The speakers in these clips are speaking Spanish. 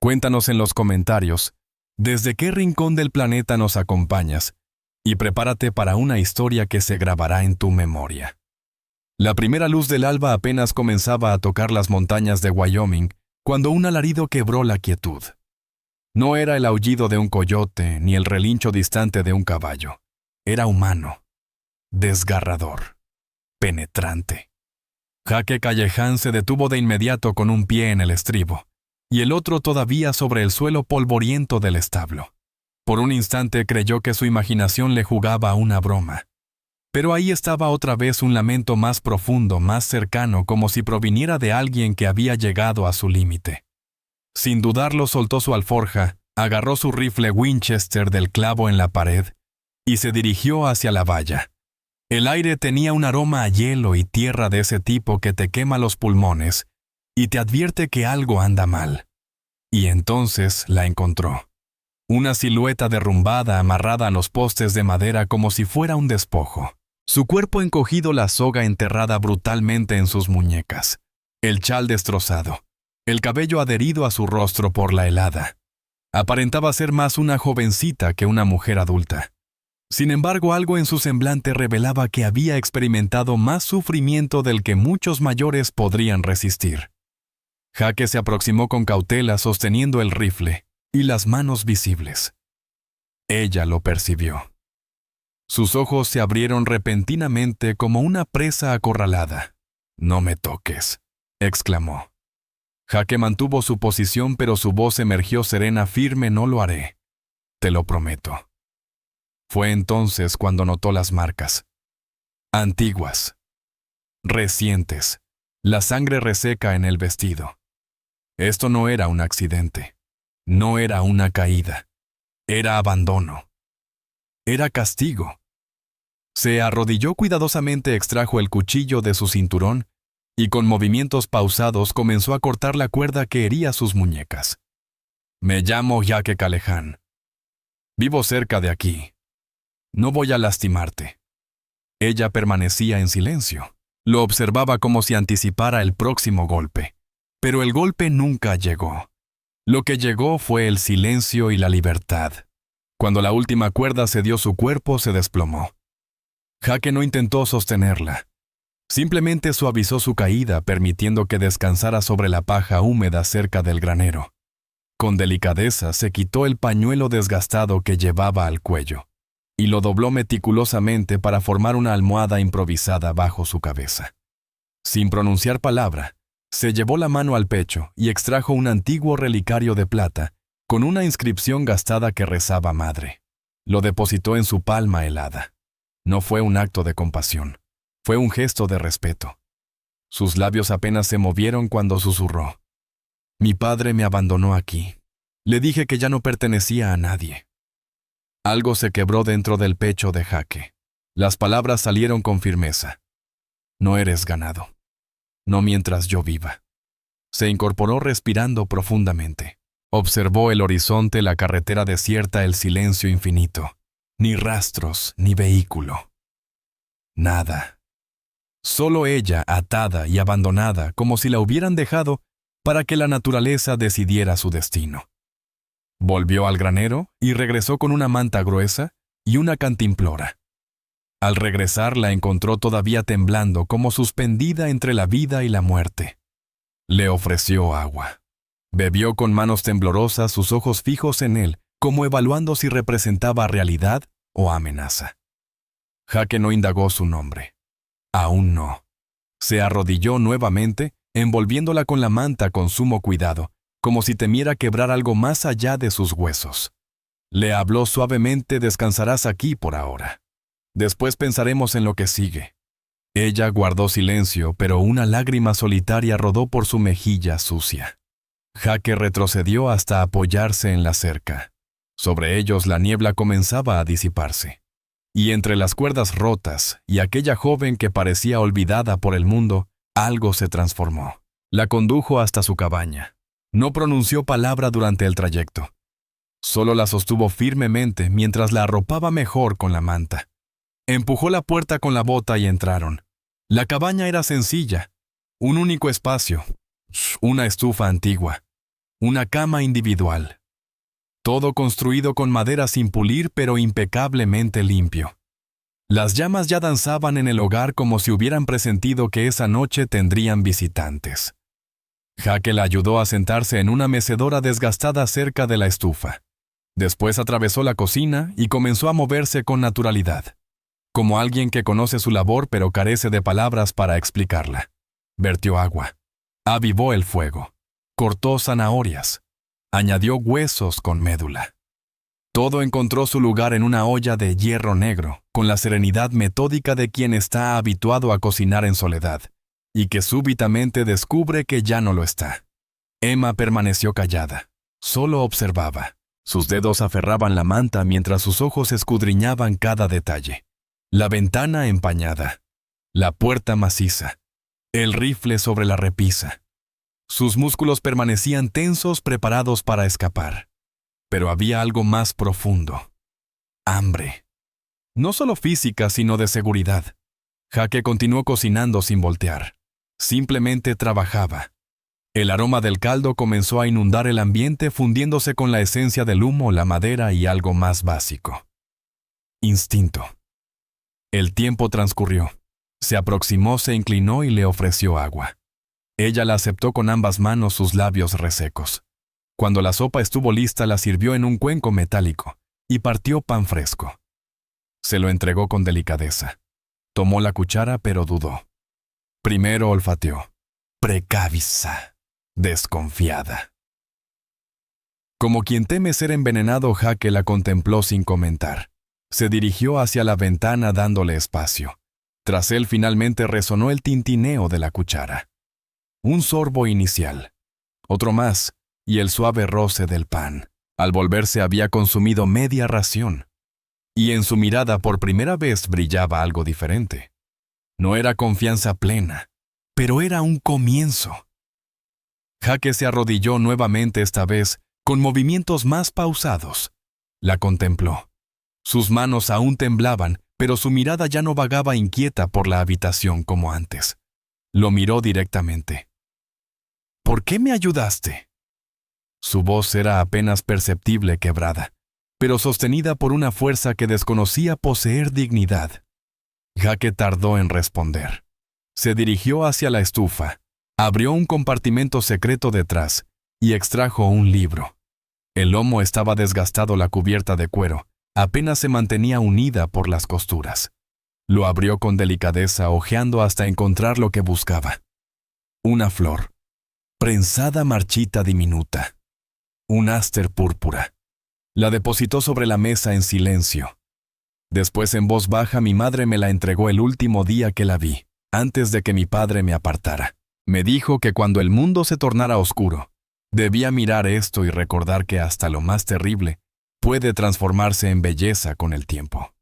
Cuéntanos en los comentarios desde qué rincón del planeta nos acompañas y prepárate para una historia que se grabará en tu memoria. La primera luz del alba apenas comenzaba a tocar las montañas de Wyoming cuando un alarido quebró la quietud. No era el aullido de un coyote ni el relincho distante de un caballo. Era humano, desgarrador, penetrante. Jake Calleján se detuvo de inmediato con un pie en el estribo y el otro todavía sobre el suelo polvoriento del establo. Por un instante creyó que su imaginación le jugaba una broma. Pero ahí estaba otra vez un lamento más profundo, más cercano, como si proviniera de alguien que había llegado a su límite. Sin dudarlo soltó su alforja, agarró su rifle Winchester del clavo en la pared y se dirigió hacia la valla. El aire tenía un aroma a hielo y tierra de ese tipo que te quema los pulmones y te advierte que algo anda mal. Y entonces la encontró. Una silueta derrumbada amarrada a los postes de madera como si fuera un despojo. Su cuerpo encogido, la soga enterrada brutalmente en sus muñecas, el chal destrozado, el cabello adherido a su rostro por la helada. Aparentaba ser más una jovencita que una mujer adulta. Sin embargo, algo en su semblante revelaba que había experimentado más sufrimiento del que muchos mayores podrían resistir. Jake se aproximó con cautela sosteniendo el rifle y las manos visibles. Ella lo percibió. Sus ojos se abrieron repentinamente como una presa acorralada. «No me toques», exclamó. Jake mantuvo su posición, pero su voz emergió serena, firme. «No lo haré. Te lo prometo». Fue entonces cuando notó las marcas. Antiguas. Recientes. La sangre reseca en el vestido. Esto no era un accidente. No era una caída. Era abandono. Era castigo. Se arrodilló cuidadosamente, extrajo el cuchillo de su cinturón y con movimientos pausados comenzó a cortar la cuerda que hería sus muñecas. «Me llamo Jake Calleján. Vivo cerca de aquí. No voy a lastimarte». Ella permanecía en silencio. Lo observaba como si anticipara el próximo golpe. Pero el golpe nunca llegó. Lo que llegó fue el silencio y la libertad. Cuando la última cuerda cedió, su cuerpo se desplomó. Jake no intentó sostenerla. Simplemente suavizó su caída, permitiendo que descansara sobre la paja húmeda cerca del granero. Con delicadeza se quitó el pañuelo desgastado que llevaba al cuello y lo dobló meticulosamente para formar una almohada improvisada bajo su cabeza. Sin pronunciar palabra, se llevó la mano al pecho y extrajo un antiguo relicario de plata con una inscripción gastada que rezaba «Madre». Lo depositó en su palma helada. No fue un acto de compasión, fue un gesto de respeto. Sus labios apenas se movieron cuando susurró: «Mi padre me abandonó aquí. Le dije que ya no pertenecía a nadie». Algo se quebró dentro del pecho de Jake. Las palabras salieron con firmeza. «No eres ganado. No mientras yo viva». Se incorporó respirando profundamente. Observó el horizonte, la carretera desierta, el silencio infinito. Ni rastros, ni vehículo. Nada. Solo ella, atada y abandonada, como si la hubieran dejado para que la naturaleza decidiera su destino. Volvió al granero y regresó con una manta gruesa y una cantimplora. Al regresar la encontró todavía temblando, como suspendida entre la vida y la muerte. Le ofreció agua. Bebió con manos temblorosas, sus ojos fijos en él, como evaluando si representaba realidad o amenaza. Jake no indagó su nombre. Aún no. Se arrodilló nuevamente, envolviéndola con la manta con sumo cuidado, como si temiera quebrar algo más allá de sus huesos. Le habló suavemente: «Descansarás aquí por ahora. Después pensaremos en lo que sigue». Ella guardó silencio, pero una lágrima solitaria rodó por su mejilla sucia. Jake retrocedió hasta apoyarse en la cerca. Sobre ellos la niebla comenzaba a disiparse. Y entre las cuerdas rotas y aquella joven que parecía olvidada por el mundo, algo se transformó. La condujo hasta su cabaña. No pronunció palabra durante el trayecto. Solo la sostuvo firmemente mientras la arropaba mejor con la manta. Empujó la puerta con la bota y entraron. La cabaña era sencilla. Un único espacio. Una estufa antigua. Una cama individual. Todo construido con madera sin pulir pero impecablemente limpio. Las llamas ya danzaban en el hogar como si hubieran presentido que esa noche tendrían visitantes. Jake la ayudó a sentarse en una mecedora desgastada cerca de la estufa. Después atravesó la cocina y comenzó a moverse con naturalidad, como alguien que conoce su labor pero carece de palabras para explicarla. Vertió agua, avivó el fuego, cortó zanahorias, añadió huesos con médula. Todo encontró su lugar en una olla de hierro negro, con la serenidad metódica de quien está habituado a cocinar en soledad, y que súbitamente descubre que ya no lo está. Emma permaneció callada, solo observaba. Sus dedos aferraban la manta mientras sus ojos escudriñaban cada detalle. La ventana empañada, la puerta maciza, el rifle sobre la repisa. Sus músculos permanecían tensos, preparados para escapar. Pero había algo más profundo. Hambre. No solo física, sino de seguridad. Jake continuó cocinando sin voltear. Simplemente trabajaba. El aroma del caldo comenzó a inundar el ambiente, fundiéndose con la esencia del humo, la madera y algo más básico. Instinto. El tiempo transcurrió. Se aproximó, se inclinó y le ofreció agua. Ella la aceptó con ambas manos, sus labios resecos. Cuando la sopa estuvo lista, la sirvió en un cuenco metálico y partió pan fresco. Se lo entregó con delicadeza. Tomó la cuchara, pero dudó. Primero olfateó. Precavisa. Desconfiada. Como quien teme ser envenenado, Jake la contempló sin comentar. Se dirigió hacia la ventana dándole espacio. Tras él finalmente resonó el tintineo de la cuchara. Un sorbo inicial. Otro más, y el suave roce del pan. Al volverse había consumido media ración. Y en su mirada por primera vez brillaba algo diferente. No era confianza plena, pero era un comienzo. Jake se arrodilló nuevamente, esta vez con movimientos más pausados. La contempló. Sus manos aún temblaban, pero su mirada ya no vagaba inquieta por la habitación como antes. Lo miró directamente. ¿Por qué me ayudaste? Su voz era apenas perceptible, quebrada, pero sostenida por una fuerza que desconocía poseer dignidad. Jake tardó en responder. Se dirigió hacia la estufa. Abrió un compartimento secreto detrás y extrajo un libro. El lomo estaba desgastado, la cubierta de cuero apenas se mantenía unida por las costuras. Lo abrió con delicadeza, hojeando hasta encontrar lo que buscaba. Una flor, prensada, marchita, diminuta. Un áster púrpura. La depositó sobre la mesa en silencio. Después, en voz baja, mi madre me la entregó el último día que la vi, antes de que mi padre me apartara. Me dijo que cuando el mundo se tornara oscuro, debía mirar esto y recordar que hasta lo más terrible puede transformarse en belleza con el tiempo.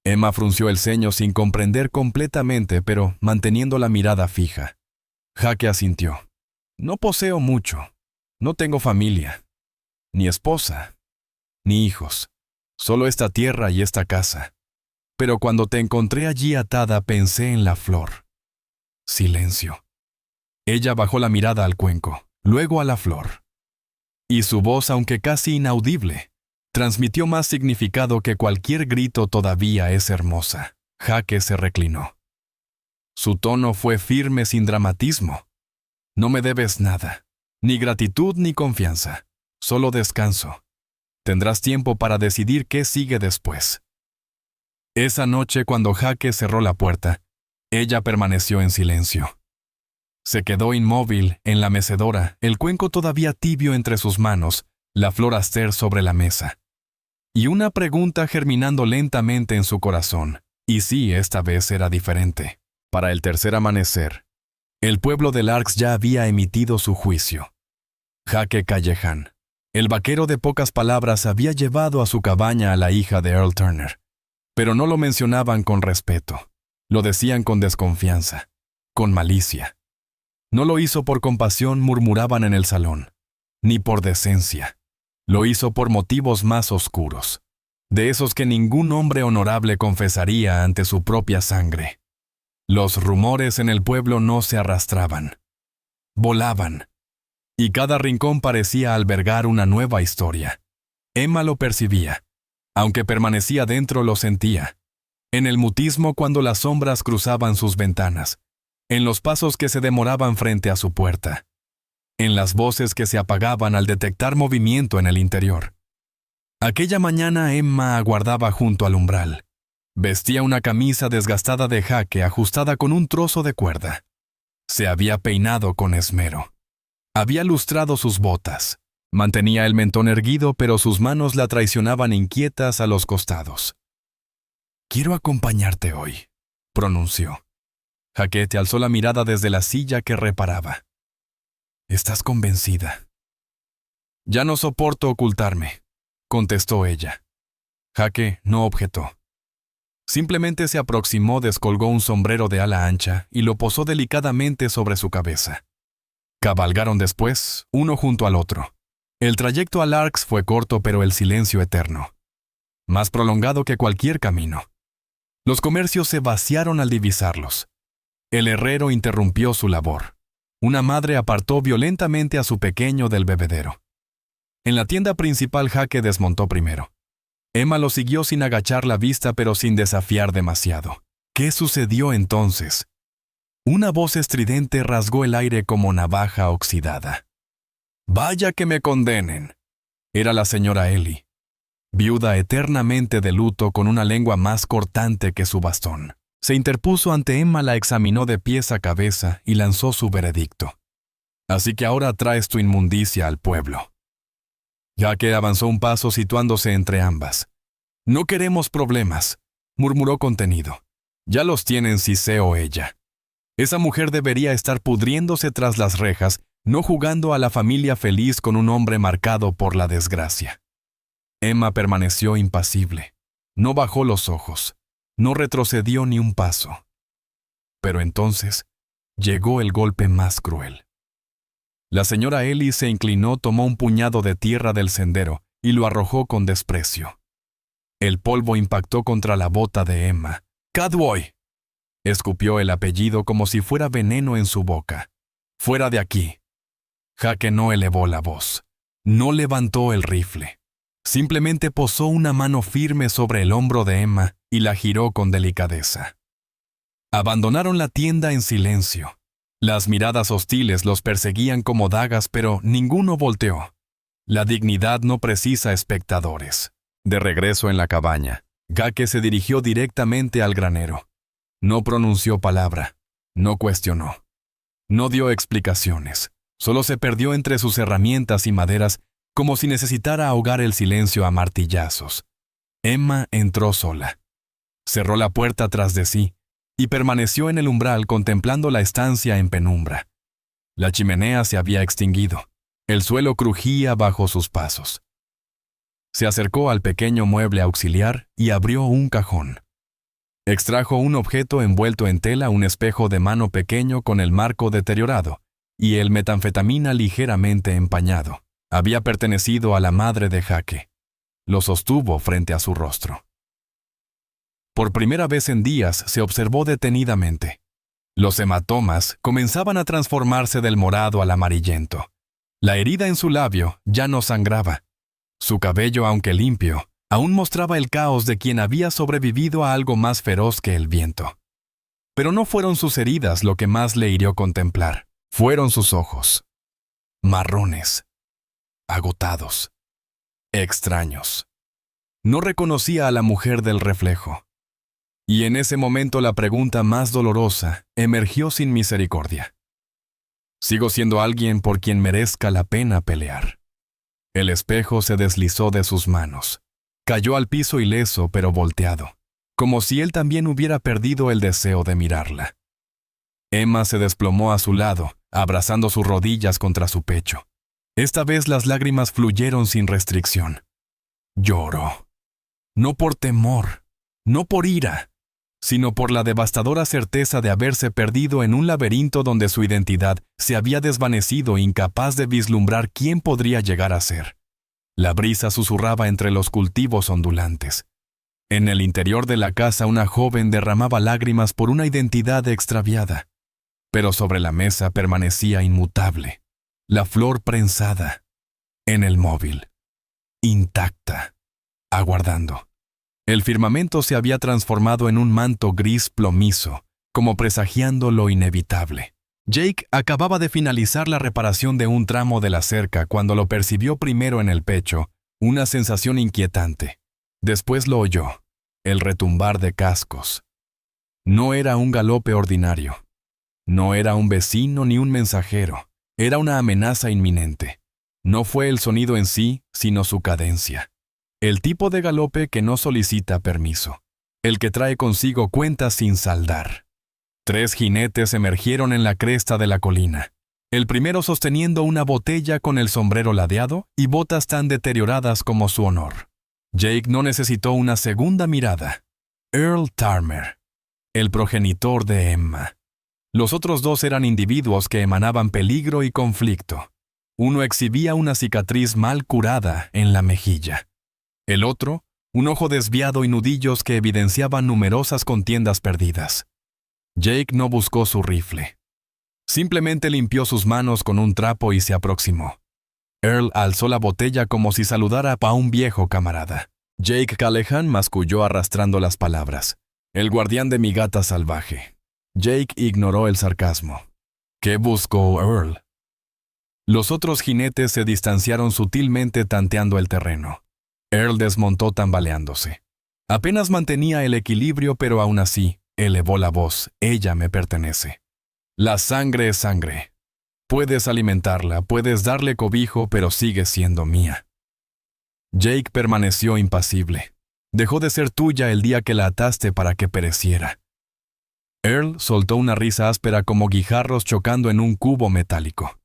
Emma frunció el ceño sin comprender completamente, pero manteniendo la mirada fija. Jake asintió. No poseo mucho. No tengo familia, ni esposa, ni hijos. Solo esta tierra y esta casa. Pero cuando te encontré allí atada, pensé en la flor. Silencio. Ella bajó la mirada al cuenco, luego a la flor. Y su voz, aunque casi inaudible, transmitió más significado que cualquier grito. Todavía es hermosa. Jake se reclinó. Su tono fue firme, sin dramatismo. No me debes nada, ni gratitud ni confianza, solo descanso. Tendrás tiempo para decidir qué sigue después. Esa noche, cuando Jake cerró la puerta, ella permaneció en silencio. Se quedó inmóvil en la mecedora, el cuenco todavía tibio entre sus manos, la flor aster sobre la mesa. Y una pregunta germinando lentamente en su corazón. Y sí, esta vez era diferente. Para el tercer amanecer, el pueblo de Larks ya había emitido su juicio. Jake Callejan, el vaquero de pocas palabras, había llevado a su cabaña a la hija de Earl Turner. Pero no lo mencionaban con respeto. Lo decían con desconfianza, con malicia. No lo hizo por compasión, murmuraban en el salón, ni por decencia. Lo hizo por motivos más oscuros, de esos que ningún hombre honorable confesaría ante su propia sangre. Los rumores en el pueblo no se arrastraban, volaban. y cada rincón parecía albergar una nueva historia. Emma lo percibía. Aunque permanecía dentro, lo sentía. En el mutismo cuando las sombras cruzaban sus ventanas, en los pasos que se demoraban frente a su puerta, en las voces que se apagaban al detectar movimiento en el interior. Aquella mañana Emma aguardaba junto al umbral. Vestía una camisa desgastada de jaque ajustada con un trozo de cuerda. Se había peinado con esmero. Había lustrado sus botas. Mantenía el mentón erguido, pero sus manos la traicionaban inquietas a los costados. «Quiero acompañarte hoy», pronunció. Hackett alzó la mirada desde la silla que reparaba. «¿Estás convencida?» «Ya no soporto ocultarme», contestó ella. Jaque no objetó. Simplemente se aproximó, descolgó un sombrero de ala ancha y lo posó delicadamente sobre su cabeza. Cabalgaron después, uno junto al otro. El trayecto a Largs fue corto, pero el silencio eterno. Más prolongado que cualquier camino. Los comercios se vaciaron al divisarlos. El herrero interrumpió su labor. Una madre apartó violentamente a su pequeño del bebedero. En la tienda principal, Jaque desmontó primero. Emma lo siguió sin agachar la vista, pero sin desafiar demasiado. ¿Qué sucedió entonces? Una voz estridente rasgó el aire como navaja oxidada. «Vaya que me condenen». Era la señora Ellie, viuda eternamente de luto con una lengua más cortante que su bastón. Se interpuso ante Emma, la examinó de pies a cabeza y lanzó su veredicto. «Así que ahora traes tu inmundicia al pueblo». Jaque avanzó un paso situándose entre ambas. «No queremos problemas», murmuró contenido. «Ya los tienen Cissé o ella. Esa mujer debería estar pudriéndose tras las rejas, no jugando a la familia feliz con un hombre marcado por la desgracia». Emma permaneció impasible. No bajó los ojos. No retrocedió ni un paso. Pero entonces llegó el golpe más cruel. La señora Ellie se inclinó, tomó un puñado de tierra del sendero y lo arrojó con desprecio. El polvo impactó contra la bota de Emma. «¡Cadboy!», escupió el apellido como si fuera veneno en su boca. «¡Fuera de aquí!». Jaque no elevó la voz. No levantó el rifle. Simplemente posó una mano firme sobre el hombro de Emma y la giró con delicadeza. Abandonaron la tienda en silencio. Las miradas hostiles los perseguían como dagas, pero ninguno volteó. La dignidad no precisa espectadores. De regreso en la cabaña, Jaque se dirigió directamente al granero. No pronunció palabra, no cuestionó. No dio explicaciones. Solo se perdió entre sus herramientas y maderas, como si necesitara ahogar el silencio a martillazos. Emma entró sola. Cerró la puerta tras de sí y permaneció en el umbral contemplando la estancia en penumbra. La chimenea se había extinguido. El suelo crujía bajo sus pasos. Se acercó al pequeño mueble auxiliar y abrió un cajón. Extrajo un objeto envuelto en tela, un espejo de mano pequeño con el marco deteriorado y el metanfetamina ligeramente empañado. Había pertenecido a la madre de Jaque. Lo sostuvo frente a su rostro. Por primera vez en días se observó detenidamente. Los hematomas comenzaban a transformarse del morado al amarillento. La herida en su labio ya no sangraba. Su cabello, aunque limpio, aún mostraba el caos de quien había sobrevivido a algo más feroz que el viento. Pero no fueron sus heridas lo que más le hirió contemplar. Fueron sus ojos. Marrones. Agotados. Extraños. No reconocía a la mujer del reflejo. Y en ese momento la pregunta más dolorosa emergió sin misericordia. ¿Sigo siendo alguien por quien merezca la pena pelear? El espejo se deslizó de sus manos. Cayó al piso ileso pero volteado, como si él también hubiera perdido el deseo de mirarla. Emma se desplomó a su lado, abrazando sus rodillas contra su pecho. Esta vez las lágrimas fluyeron sin restricción. Lloró. No por temor, no por ira, sino por la devastadora certeza de haberse perdido en un laberinto donde su identidad se había desvanecido, incapaz de vislumbrar quién podría llegar a ser. La brisa susurraba entre los cultivos ondulantes. En el interior de la casa una joven derramaba lágrimas por una identidad extraviada, pero sobre la mesa permanecía inmutable. La flor prensada, en el móvil, intacta, aguardando. El firmamento se había transformado en un manto gris plomizo, como presagiando lo inevitable. Jake acababa de finalizar la reparación de un tramo de la cerca cuando lo percibió primero en el pecho, una sensación inquietante. Después lo oyó, el retumbar de cascos. No era un galope ordinario. No era un vecino ni un mensajero. Era una amenaza inminente. No fue el sonido en sí, sino su cadencia. El tipo de galope que no solicita permiso. El que trae consigo cuentas sin saldar. 3 jinetes emergieron en la cresta de la colina. El primero sosteniendo una botella con el sombrero ladeado y botas tan deterioradas como su honor. Jake no necesitó una segunda mirada. Earl Tarmer, el progenitor de Emma. Los otros 2 eran individuos que emanaban peligro y conflicto. Uno exhibía una cicatriz mal curada en la mejilla. El otro, un ojo desviado y nudillos que evidenciaban numerosas contiendas perdidas. Jake no buscó su rifle. Simplemente limpió sus manos con un trapo y se aproximó. Earl alzó la botella como si saludara a un viejo camarada. Jake Callahan masculló arrastrando las palabras. El guardián de mi gata salvaje. Jake ignoró el sarcasmo. ¿Qué buscó Earl? Los otros jinetes se distanciaron sutilmente tanteando el terreno. Earl desmontó tambaleándose. Apenas mantenía el equilibrio, pero aún así, elevó la voz. Ella me pertenece. La sangre es sangre. Puedes alimentarla, puedes darle cobijo, pero sigue siendo mía. Jake permaneció impasible. Dejó de ser tuya el día que la ataste para que pereciera. Earl soltó una risa áspera como guijarros chocando en un cubo metálico.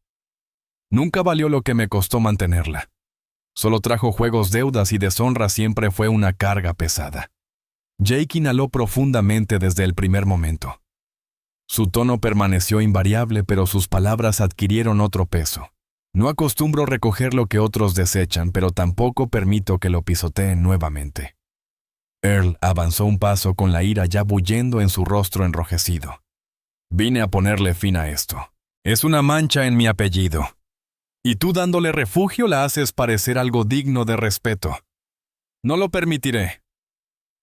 Nunca valió lo que me costó mantenerla. Solo trajo juegos, deudas y deshonra, siempre fue una carga pesada. Jake inhaló profundamente desde el primer momento. Su tono permaneció invariable, pero sus palabras adquirieron otro peso. No acostumbro recoger lo que otros desechan, pero tampoco permito que lo pisoteen nuevamente. Earl avanzó un paso con la ira ya bullendo en su rostro enrojecido. Vine a ponerle fin a esto. Es una mancha en mi apellido. Y tú dándole refugio la haces parecer algo digno de respeto. No lo permitiré.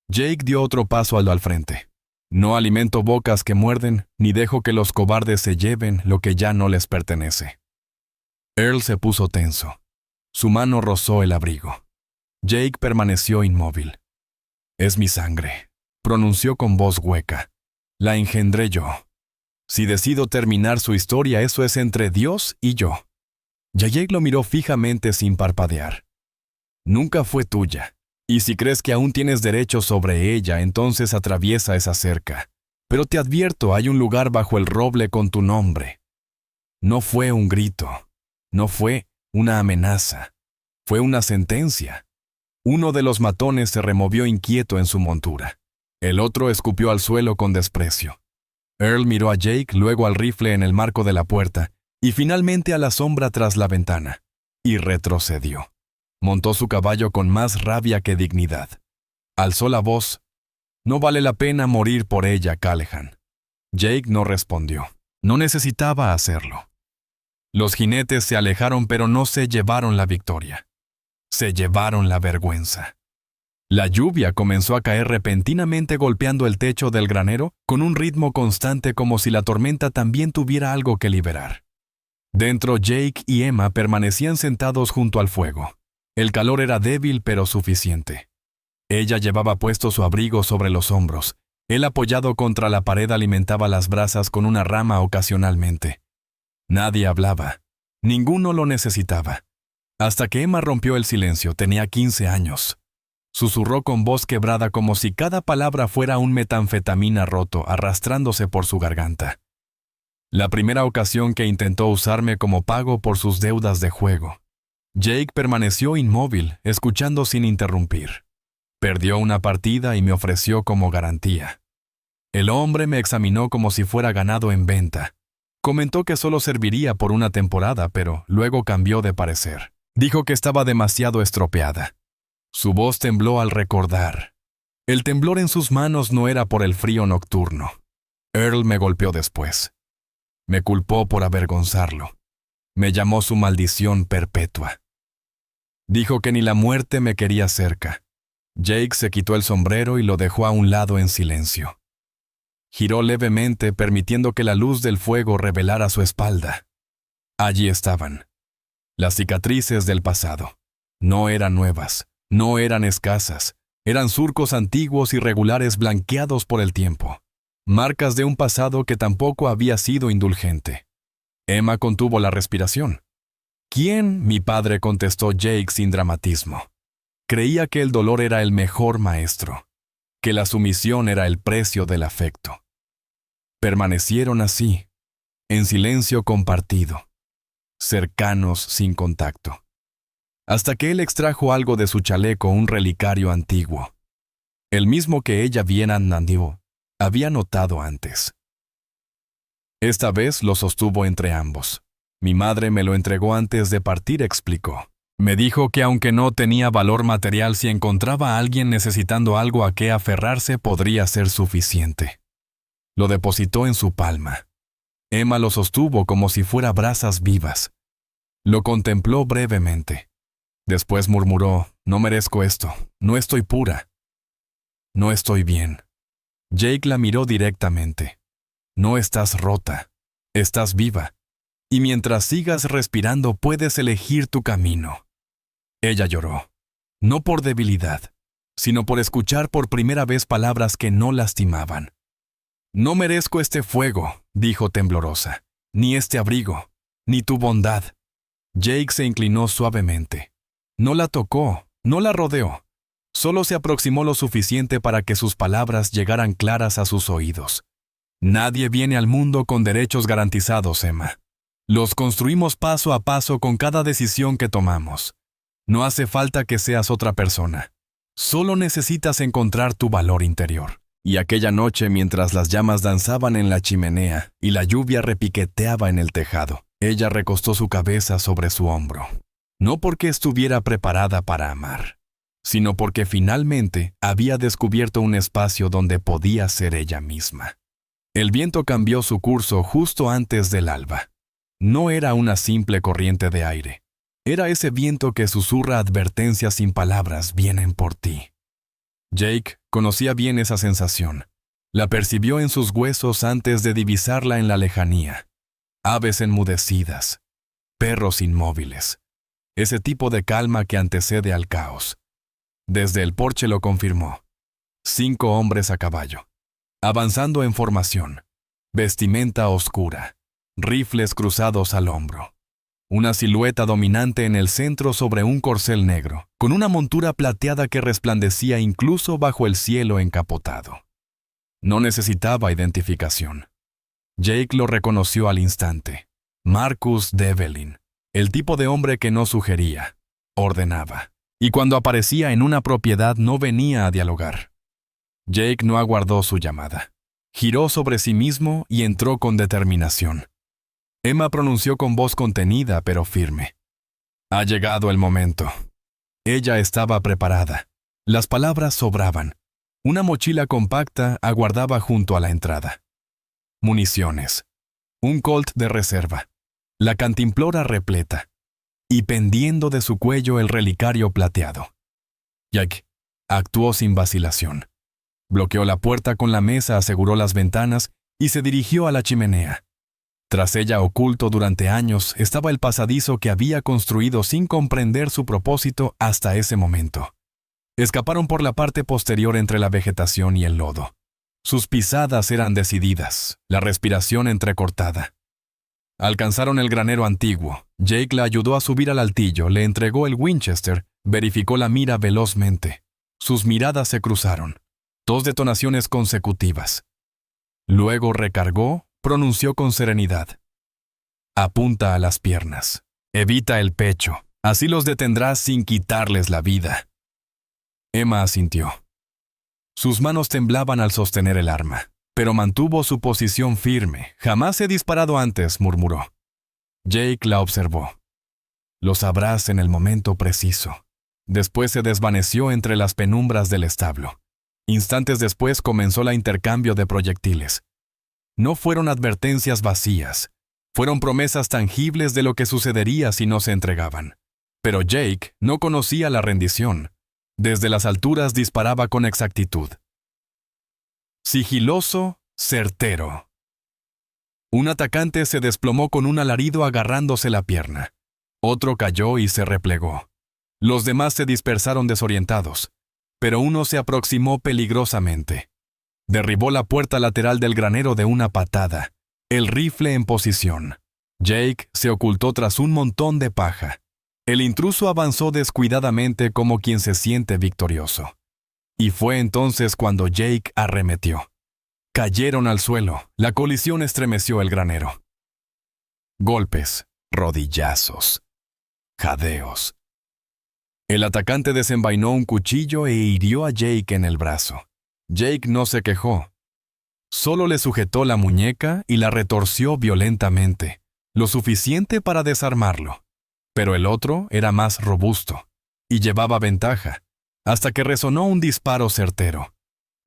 Jake dio otro paso al frente. No alimento bocas que muerden, ni dejo que los cobardes se lleven lo que ya no les pertenece. Earl se puso tenso. Su mano rozó el abrigo. Jake permaneció inmóvil. Es mi sangre, pronunció con voz hueca. La engendré yo. Si decido terminar su historia, eso es entre Dios y yo. Jake lo miró fijamente sin parpadear. Nunca fue tuya. Y si crees que aún tienes derecho sobre ella, entonces atraviesa esa cerca. Pero te advierto, hay un lugar bajo el roble con tu nombre. No fue un grito. No fue una amenaza. Fue una sentencia. Uno de los matones se removió inquieto en su montura. El otro escupió al suelo con desprecio. Earl miró a Jake, luego al rifle en el marco de la puerta, y finalmente a la sombra tras la ventana, y retrocedió. Montó su caballo con más rabia que dignidad. Alzó la voz. No vale la pena morir por ella, Callahan. Jake no respondió. No necesitaba hacerlo. Los jinetes se alejaron, pero no se llevaron la victoria. Se llevaron la vergüenza. La lluvia comenzó a caer repentinamente golpeando el techo del granero con un ritmo constante como si la tormenta también tuviera algo que liberar. Dentro, Jake y Emma permanecían sentados junto al fuego. El calor era débil pero suficiente. Ella llevaba puesto su abrigo sobre los hombros. Él, apoyado contra la pared, alimentaba las brasas con una rama ocasionalmente. Nadie hablaba. Ninguno lo necesitaba. Hasta que Emma rompió el silencio. Tenía 15 años. Susurró con voz quebrada como si cada palabra fuera un metanfetamina roto, arrastrándose por su garganta. La primera ocasión que intentó usarme como pago por sus deudas de juego. Jake permaneció inmóvil, escuchando sin interrumpir. Perdió una partida y me ofreció como garantía. El hombre me examinó como si fuera ganado en venta. Comentó que solo serviría por una temporada, pero luego cambió de parecer. Dijo que estaba demasiado estropeada. Su voz tembló al recordar. El temblor en sus manos no era por el frío nocturno. Earl me golpeó después. Me culpó por avergonzarlo. Me llamó su maldición perpetua. Dijo que ni la muerte me quería cerca. Jake se quitó el sombrero y lo dejó a un lado en silencio. Giró levemente, permitiendo que la luz del fuego revelara su espalda. Allí estaban. Las cicatrices del pasado. No eran nuevas, no eran escasas. Eran surcos antiguos y regulares blanqueados por el tiempo. Marcas de un pasado que tampoco había sido indulgente. Emma contuvo la respiración. ¿Quién? Mi padre, contestó Jake sin dramatismo. Creía que el dolor era el mejor maestro, que la sumisión era el precio del afecto. Permanecieron así, en silencio compartido, cercanos sin contacto, hasta que él extrajo algo de su chaleco, un relicario antiguo, el mismo que ella bien había notado antes. Esta vez lo sostuvo entre ambos. Mi madre me lo entregó antes de partir, explicó. Me dijo que aunque no tenía valor material, si encontraba a alguien necesitando algo a qué aferrarse, podría ser suficiente. Lo depositó en su palma. Emma lo sostuvo como si fuera brasas vivas. Lo contempló brevemente. Después murmuró, no merezco esto, no estoy pura. No estoy bien. Jake la miró directamente. No estás rota, estás viva. Y mientras sigas respirando puedes elegir tu camino. Ella lloró, no por debilidad, sino por escuchar por primera vez palabras que no lastimaban. No merezco este fuego, dijo temblorosa, ni este abrigo, ni tu bondad. Jake se inclinó suavemente. No la tocó, no la rodeó. Solo se aproximó lo suficiente para que sus palabras llegaran claras a sus oídos. Nadie viene al mundo con derechos garantizados, Emma. Los construimos paso a paso con cada decisión que tomamos. No hace falta que seas otra persona. Solo necesitas encontrar tu valor interior. Y aquella noche, mientras las llamas danzaban en la chimenea y la lluvia repiqueteaba en el tejado, ella recostó su cabeza sobre su hombro. No porque estuviera preparada para amar, sino porque finalmente había descubierto un espacio donde podía ser ella misma. El viento cambió su curso justo antes del alba. No era una simple corriente de aire. Era ese viento que susurra advertencias sin palabras, vienen por ti. Jake conocía bien esa sensación. La percibió en sus huesos antes de divisarla en la lejanía. Aves enmudecidas, perros inmóviles. Ese tipo de calma que antecede al caos. Desde el porche lo confirmó. 5 hombres a caballo, avanzando en formación, vestimenta oscura, rifles cruzados al hombro. Una silueta dominante en el centro sobre un corcel negro, con una montura plateada que resplandecía incluso bajo el cielo encapotado. No necesitaba identificación. Jake lo reconoció al instante. Marcus Devlin, el tipo de hombre que no sugería, ordenaba. Y cuando aparecía en una propiedad no venía a dialogar. Jake no aguardó su llamada. Giró sobre sí mismo y entró con determinación. Emma pronunció con voz contenida pero firme. Ha llegado el momento. Ella estaba preparada. Las palabras sobraban. Una mochila compacta aguardaba junto a la entrada. Municiones. Un Colt de reserva. La cantimplora repleta. Y pendiendo de su cuello el relicario plateado. Jake actuó sin vacilación. Bloqueó la puerta con la mesa, aseguró las ventanas y se dirigió a la chimenea. Tras ella, oculto durante años, estaba el pasadizo que había construido sin comprender su propósito hasta ese momento. Escaparon por la parte posterior entre la vegetación y el lodo. Sus pisadas eran decididas, la respiración entrecortada. Alcanzaron el granero antiguo. Jake la ayudó a subir al altillo, le entregó el Winchester, verificó la mira velozmente. Sus miradas se cruzaron. 2 detonaciones consecutivas. Luego recargó, pronunció con serenidad. Apunta a las piernas. Evita el pecho. Así los detendrás sin quitarles la vida. Emma asintió. Sus manos temblaban al sostener el arma, pero mantuvo su posición firme. Jamás he disparado antes, murmuró. Jake la observó. Lo sabrás en el momento preciso. Después se desvaneció entre las penumbras del establo. Instantes después comenzó el intercambio de proyectiles. No fueron advertencias vacías. Fueron promesas tangibles de lo que sucedería si no se entregaban. Pero Jake no conocía la rendición. Desde las alturas disparaba con exactitud. Sigiloso, certero. Un atacante se desplomó con un alarido agarrándose la pierna. Otro cayó y se replegó. Los demás se dispersaron desorientados, pero uno se aproximó peligrosamente. Derribó la puerta lateral del granero de una patada, el rifle en posición. Jake se ocultó tras un montón de paja. El intruso avanzó descuidadamente como quien se siente victorioso. Y fue entonces cuando Jake arremetió. Cayeron al suelo. La colisión estremeció el granero. Golpes, rodillazos, jadeos. El atacante desenvainó un cuchillo e hirió a Jake en el brazo. Jake no se quejó. Solo le sujetó la muñeca y la retorció violentamente, lo suficiente para desarmarlo. Pero el otro era más robusto y llevaba ventaja, hasta que resonó un disparo certero.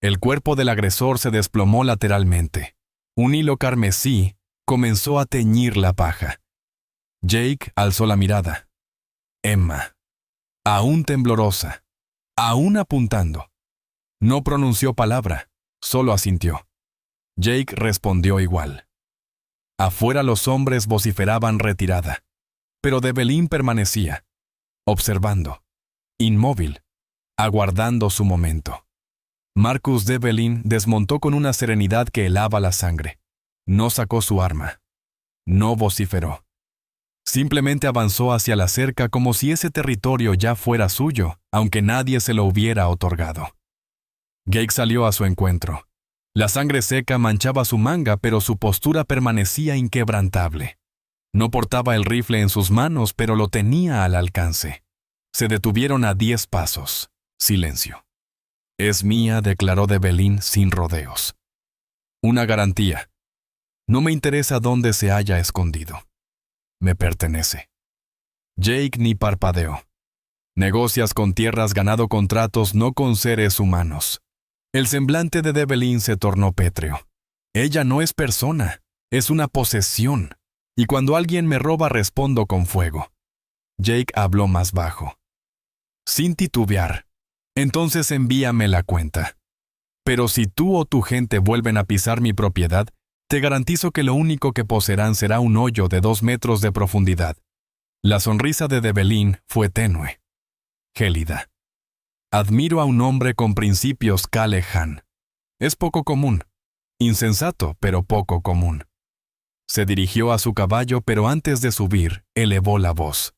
El cuerpo del agresor se desplomó lateralmente. Un hilo carmesí comenzó a teñir la paja. Jake alzó la mirada. Emma, aún temblorosa, aún apuntando. No pronunció palabra, solo asintió. Jake respondió igual. Afuera los hombres vociferaban retirada, pero Devlin permanecía, observando, inmóvil, aguardando su momento. Marcus Devlin desmontó con una serenidad que helaba la sangre. No sacó su arma. No vociferó. Simplemente avanzó hacia la cerca como si ese territorio ya fuera suyo, aunque nadie se lo hubiera otorgado. Jake salió a su encuentro. La sangre seca manchaba su manga, pero su postura permanecía inquebrantable. No portaba el rifle en sus manos, pero lo tenía al alcance. Se detuvieron a 10 pasos. Silencio. «Es mía», declaró Devlin sin rodeos. «Una garantía. No me interesa dónde se haya escondido. Me pertenece». Jake ni parpadeó. Negocias con tierras ganado contratos, no con seres humanos. El semblante de Devlin se tornó pétreo. Ella no es persona, es una posesión. Y cuando alguien me roba respondo con fuego. Jake habló más bajo. Sin titubear. Entonces envíame la cuenta. Pero si tú o tu gente vuelven a pisar mi propiedad, te garantizo que lo único que poseerán será un hoyo de 2 metros de profundidad. La sonrisa de Devlin fue tenue, gélida. Admiro a un hombre con principios, Callahan. Es poco común. Insensato, pero poco común. Se dirigió a su caballo, pero antes de subir, elevó la voz.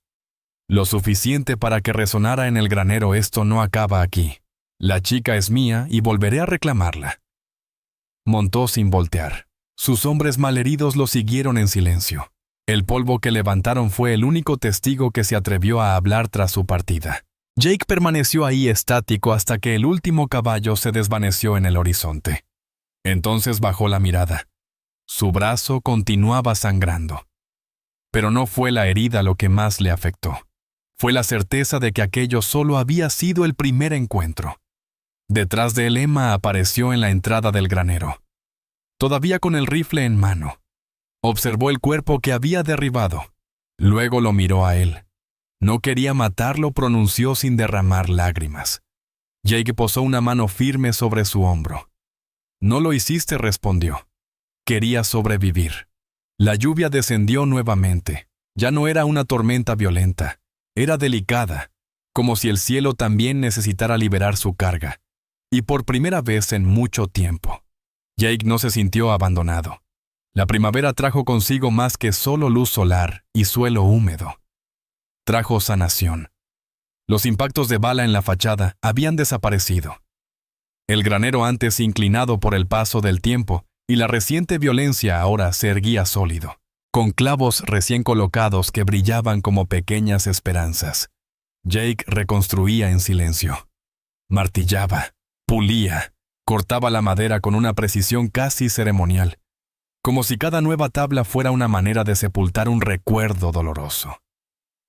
Lo suficiente para que resonara en el granero: esto no acaba aquí. La chica es mía y volveré a reclamarla. Montó sin voltear. Sus hombres malheridos lo siguieron en silencio. El polvo que levantaron fue el único testigo que se atrevió a hablar tras su partida. Jake permaneció ahí estático hasta que el último caballo se desvaneció en el horizonte. Entonces bajó la mirada. Su brazo continuaba sangrando. Pero no fue la herida lo que más le afectó. Fue la certeza de que aquello solo había sido el primer encuentro. Detrás de él, Emma apareció en la entrada del granero, todavía con el rifle en mano. Observó el cuerpo que había derribado. Luego lo miró a él. No quería matarlo, pronunció sin derramar lágrimas. Jake posó una mano firme sobre su hombro. No lo hiciste, respondió. Quería sobrevivir. La lluvia descendió nuevamente. Ya no era una tormenta violenta. Era delicada, como si el cielo también necesitara liberar su carga. Y por primera vez en mucho tiempo, Jake no se sintió abandonado. La primavera trajo consigo más que solo luz solar y suelo húmedo. Trajo sanación. Los impactos de bala en la fachada habían desaparecido. El granero, antes inclinado por el paso del tiempo y la reciente violencia, ahora se erguía sólido, con clavos recién colocados que brillaban como pequeñas esperanzas. Jake reconstruía en silencio. Martillaba, pulía, cortaba la madera con una precisión casi ceremonial, como si cada nueva tabla fuera una manera de sepultar un recuerdo doloroso.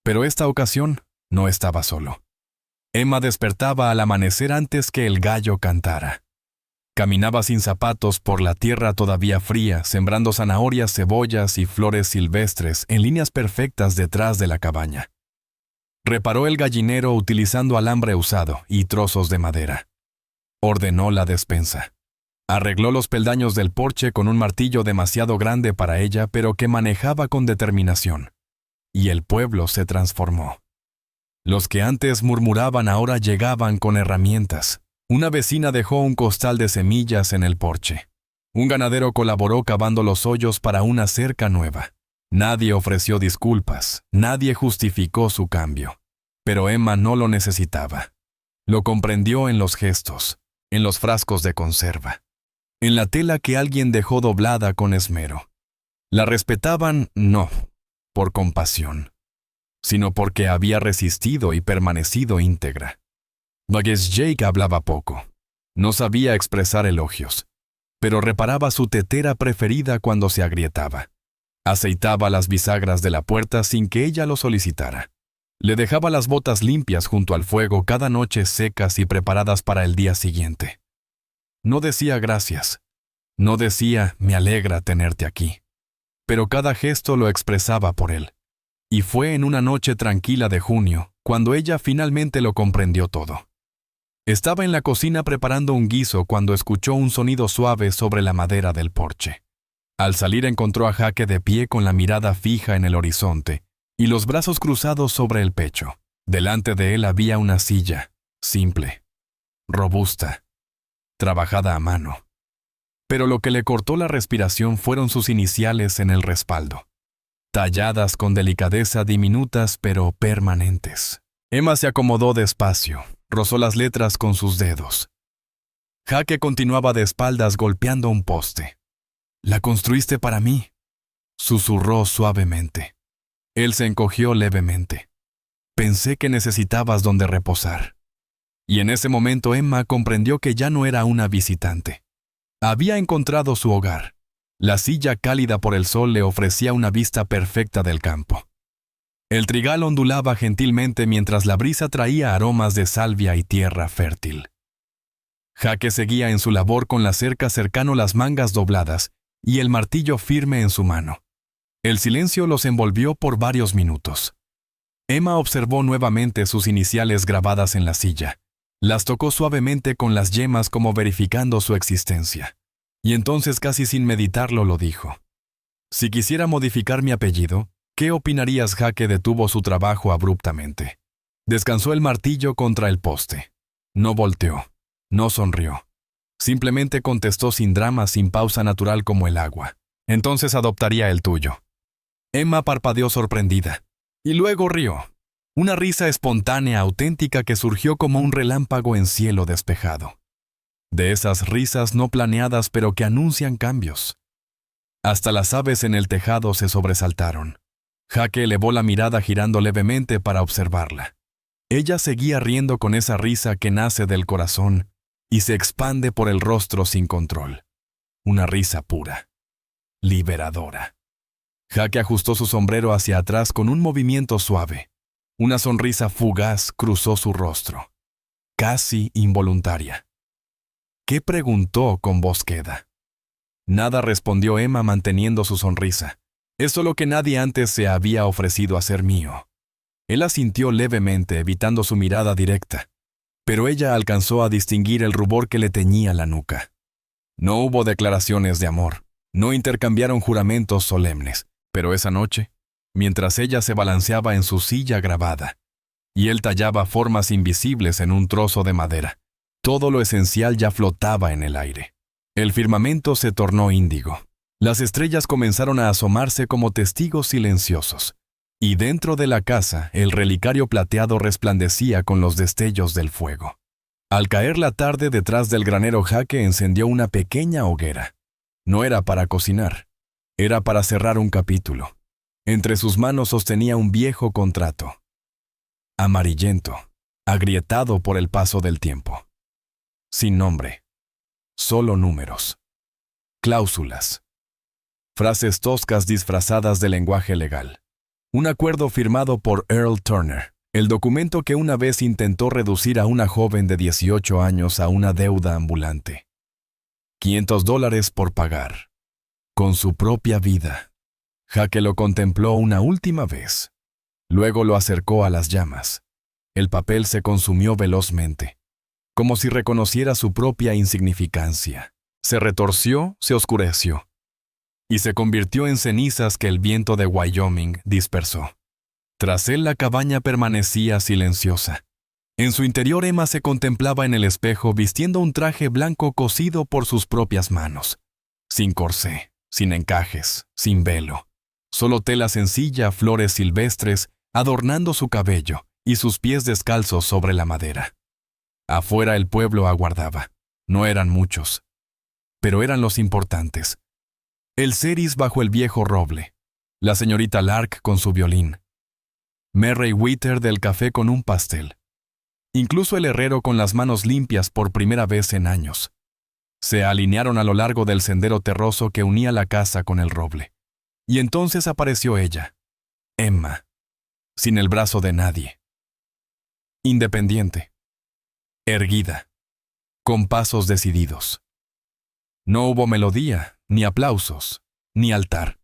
Pero esta ocasión no estaba solo. Emma despertaba al amanecer antes que el gallo cantara. Caminaba sin zapatos por la tierra todavía fría, sembrando zanahorias, cebollas y flores silvestres en líneas perfectas detrás de la cabaña. Reparó el gallinero utilizando alambre usado y trozos de madera. Ordenó la despensa. Arregló los peldaños del porche con un martillo demasiado grande para ella, pero que manejaba con determinación. Y el pueblo se transformó. Los que antes murmuraban ahora llegaban con herramientas. Una vecina dejó un costal de semillas en el porche. Un ganadero colaboró cavando los hoyos para una cerca nueva. Nadie ofreció disculpas, nadie justificó su cambio. Pero Emma no lo necesitaba. Lo comprendió en los gestos, en los frascos de conserva, en la tela que alguien dejó doblada con esmero. La respetaban no por compasión, sino porque había resistido y permanecido íntegra. Bugs Jake hablaba poco. No sabía expresar elogios, pero reparaba su tetera preferida cuando se agrietaba. Aceitaba las bisagras de la puerta sin que ella lo solicitara. Le dejaba las botas limpias junto al fuego cada noche, secas y preparadas para el día siguiente. No decía gracias. No decía me alegra tenerte aquí. Pero cada gesto lo expresaba por él. Y fue en una noche tranquila de junio, cuando ella finalmente lo comprendió todo. Estaba en la cocina preparando un guiso cuando escuchó un sonido suave sobre la madera del porche. Al salir encontró a Jake de pie con la mirada fija en el horizonte y los brazos cruzados sobre el pecho. Delante de él había una silla, simple, robusta, trabajada a mano. Pero lo que le cortó la respiración fueron sus iniciales en el respaldo, talladas con delicadeza, diminutas pero permanentes. Emma se acomodó despacio, rozó las letras con sus dedos. Jake continuaba de espaldas golpeando un poste. «La construiste para mí», susurró suavemente. Él se encogió levemente. «Pensé que necesitabas donde reposar». Y en ese momento Emma comprendió que ya no era una visitante. Había encontrado su hogar. La silla cálida por el sol le ofrecía una vista perfecta del campo. El trigal ondulaba gentilmente mientras la brisa traía aromas de salvia y tierra fértil. Jake seguía en su labor con la cerca cercano, las mangas dobladas y el martillo firme en su mano. El silencio los envolvió por varios minutos. Emma observó nuevamente sus iniciales grabadas en la silla. Las tocó suavemente con las yemas como verificando su existencia. Y entonces, casi sin meditarlo, lo dijo. «Si quisiera modificar mi apellido, ¿qué opinarías?» Jake detuvo su trabajo abruptamente. Descansó el martillo contra el poste. No volteó, no sonrió. Simplemente contestó sin drama, sin pausa, natural como el agua. «Entonces adoptaría el tuyo». Emma parpadeó sorprendida. Y luego rió. Una risa espontánea, auténtica, que surgió como un relámpago en cielo despejado. De esas risas no planeadas, pero que anuncian cambios. Hasta las aves en el tejado se sobresaltaron. Jake elevó la mirada girando levemente para observarla. Ella seguía riendo con esa risa que nace del corazón y se expande por el rostro sin control. Una risa pura, liberadora. Jake ajustó su sombrero hacia atrás con un movimiento suave. Una sonrisa fugaz cruzó su rostro, casi involuntaria. «¿Qué?», preguntó con voz queda. «Nada», respondió Emma manteniendo su sonrisa. «Es solo que nadie antes se había ofrecido a ser mío». Él asintió levemente, evitando su mirada directa, pero ella alcanzó a distinguir el rubor que le teñía la nuca. No hubo declaraciones de amor, no intercambiaron juramentos solemnes, pero esa noche, mientras ella se balanceaba en su silla grabada, y él tallaba formas invisibles en un trozo de madera, todo lo esencial ya flotaba en el aire. El firmamento se tornó índigo. Las estrellas comenzaron a asomarse como testigos silenciosos, y dentro de la casa el relicario plateado resplandecía con los destellos del fuego. Al caer la tarde, detrás del granero, Jake encendió una pequeña hoguera. No era para cocinar, era para cerrar un capítulo. Entre sus manos sostenía un viejo contrato, amarillento, agrietado por el paso del tiempo. Sin nombre, solo números, cláusulas, frases toscas disfrazadas de lenguaje legal. Un acuerdo firmado por Earl Turner, el documento que una vez intentó reducir a una joven de 18 años a una deuda ambulante. $500 por pagar. Con su propia vida. Jake lo contempló una última vez. Luego lo acercó a las llamas. El papel se consumió velozmente, como si reconociera su propia insignificancia. Se retorció, se oscureció, y se convirtió en cenizas que el viento de Wyoming dispersó. Tras él la cabaña permanecía silenciosa. En su interior Emma se contemplaba en el espejo vistiendo un traje blanco cosido por sus propias manos. Sin corsé, sin encajes, sin velo. Solo tela sencilla, flores silvestres, adornando su cabello y sus pies descalzos sobre la madera. Afuera el pueblo aguardaba. No eran muchos, pero eran los importantes. El Ceris bajo el viejo roble, la señorita Lark con su violín, Merriweather del café con un pastel, incluso el herrero con las manos limpias por primera vez en años. Se alinearon a lo largo del sendero terroso que unía la casa con el roble. Y entonces apareció ella, Emma, sin el brazo de nadie. Independiente, erguida, con pasos decididos. No hubo melodía, ni aplausos, ni altar.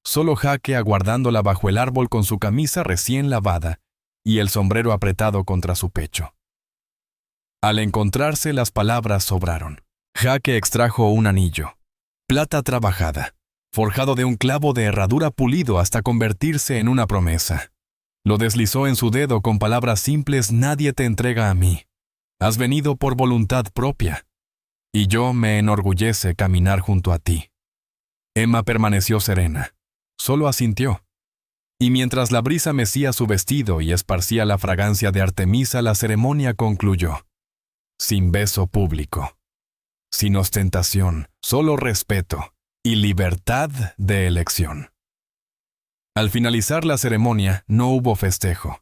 Solo Jake aguardándola bajo el árbol con su camisa recién lavada y el sombrero apretado contra su pecho. Al encontrarse, las palabras sobraron. Jake extrajo un anillo, plata trabajada, forjado de un clavo de herradura pulido hasta convertirse en una promesa. Lo deslizó en su dedo con palabras simples: nadie te entrega a mí. Has venido por voluntad propia, y yo me enorgullece caminar junto a ti. Emma permaneció serena, solo asintió. Y mientras la brisa mecía su vestido y esparcía la fragancia de Artemisa, la ceremonia concluyó. Sin beso público, sin ostentación, solo respeto y libertad de elección. Al finalizar la ceremonia no hubo festejo,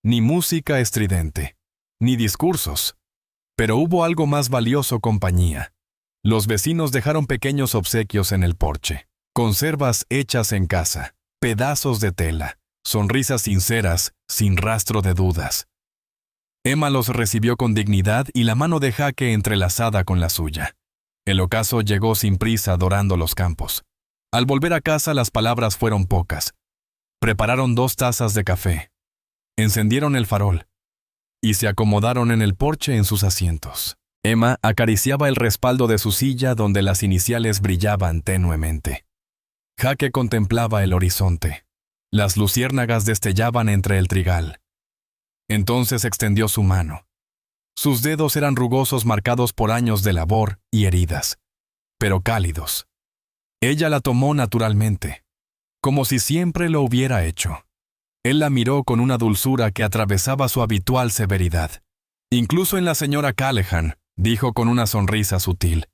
ni música estridente, ni discursos, pero hubo algo más valioso: compañía. Los vecinos dejaron pequeños obsequios en el porche, conservas hechas en casa, pedazos de tela, sonrisas sinceras, sin rastro de dudas. Emma los recibió con dignidad y la mano de Jake entrelazada con la suya. El ocaso llegó sin prisa, dorando los campos. Al volver a casa, las palabras fueron pocas. Prepararon 2 tazas de café, encendieron el farol y se acomodaron en el porche en sus asientos. Emma acariciaba el respaldo de su silla donde las iniciales brillaban tenuemente. Jake contemplaba el horizonte. Las luciérnagas destellaban entre el trigal. Entonces extendió su mano. Sus dedos eran rugosos, marcados por años de labor y heridas, pero cálidos. Ella la tomó naturalmente, como si siempre lo hubiera hecho. Él la miró con una dulzura que atravesaba su habitual severidad. Incluso en la señora Callahan, dijo con una sonrisa sutil.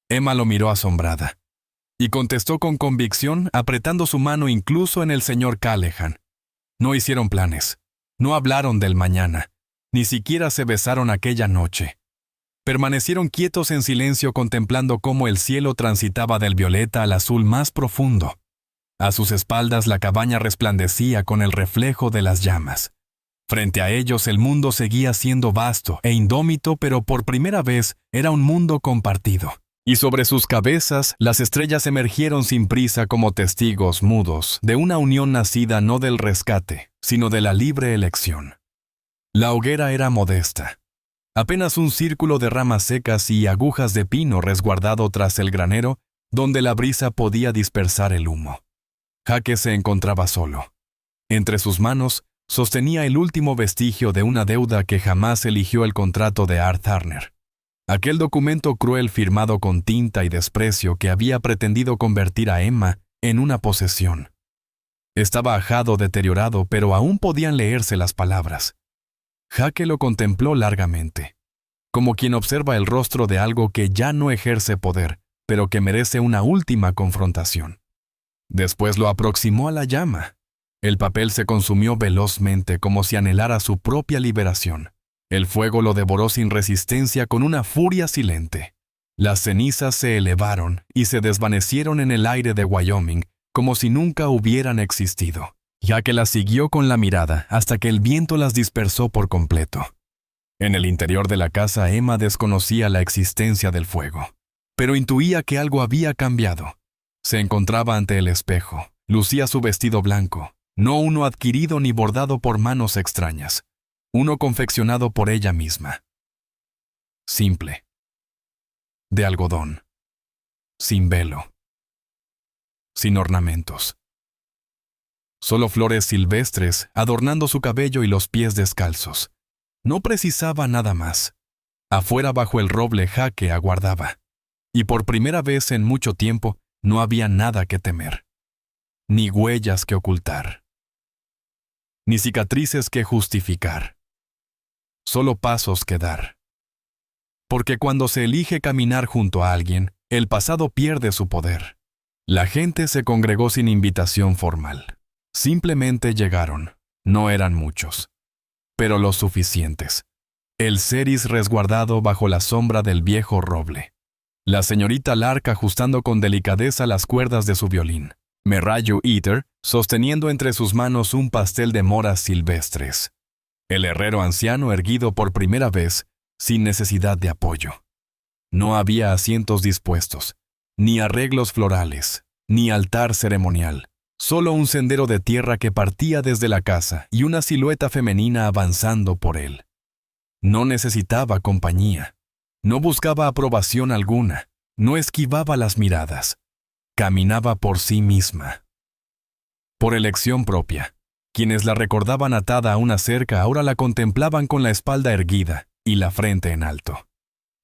Emma lo miró asombrada, y contestó con convicción, apretando su mano incluso en el señor Callahan. No hicieron planes, no hablaron del mañana, ni siquiera se besaron aquella noche. Permanecieron quietos en silencio, contemplando cómo el cielo transitaba del violeta al azul más profundo. A sus espaldas la cabaña resplandecía con el reflejo de las llamas. Frente a ellos el mundo seguía siendo vasto e indómito, pero por primera vez era un mundo compartido. Y sobre sus cabezas las estrellas emergieron sin prisa como testigos mudos de una unión nacida no del rescate, sino de la libre elección. La hoguera era modesta. Apenas un círculo de ramas secas y agujas de pino resguardado tras el granero, donde la brisa podía dispersar el humo. Jake se encontraba solo. Entre sus manos sostenía el último vestigio de una deuda que jamás eligió: el contrato de Art Turner. Aquel documento cruel firmado con tinta y desprecio que había pretendido convertir a Emma en una posesión. Estaba ajado, deteriorado, pero aún podían leerse las palabras. Jake lo contempló largamente, como quien observa el rostro de algo que ya no ejerce poder, pero que merece una última confrontación. Después lo aproximó a la llama. El papel se consumió velozmente, como si anhelara su propia liberación. El fuego lo devoró sin resistencia, con una furia silente. Las cenizas se elevaron y se desvanecieron en el aire de Wyoming, como si nunca hubieran existido. Jake las siguió con la mirada hasta que el viento las dispersó por completo. En el interior de la casa, Emma desconocía la existencia del fuego, pero intuía que algo había cambiado. Se encontraba ante el espejo. Lucía su vestido blanco, no uno adquirido ni bordado por manos extrañas, uno confeccionado por ella misma. Simple. De algodón. Sin velo. Sin ornamentos. Solo flores silvestres adornando su cabello y los pies descalzos. No precisaba nada más. Afuera bajo el roble Jake aguardaba. Y por primera vez en mucho tiempo no había nada que temer. Ni huellas que ocultar. Ni cicatrices que justificar. Solo pasos que dar. Porque cuando se elige caminar junto a alguien, el pasado pierde su poder. La gente se congregó sin invitación formal. Simplemente llegaron. No eran muchos, pero los suficientes. El Ceris resguardado bajo la sombra del viejo roble. La señorita Lark ajustando con delicadeza las cuerdas de su violín. Merrayu Eater sosteniendo entre sus manos un pastel de moras silvestres. El herrero anciano erguido por primera vez, sin necesidad de apoyo. No había asientos dispuestos, ni arreglos florales, ni altar ceremonial. Solo un sendero de tierra que partía desde la casa y una silueta femenina avanzando por él. No necesitaba compañía. No buscaba aprobación alguna. No esquivaba las miradas. Caminaba por sí misma. Por elección propia. Quienes la recordaban atada a una cerca ahora la contemplaban con la espalda erguida y la frente en alto.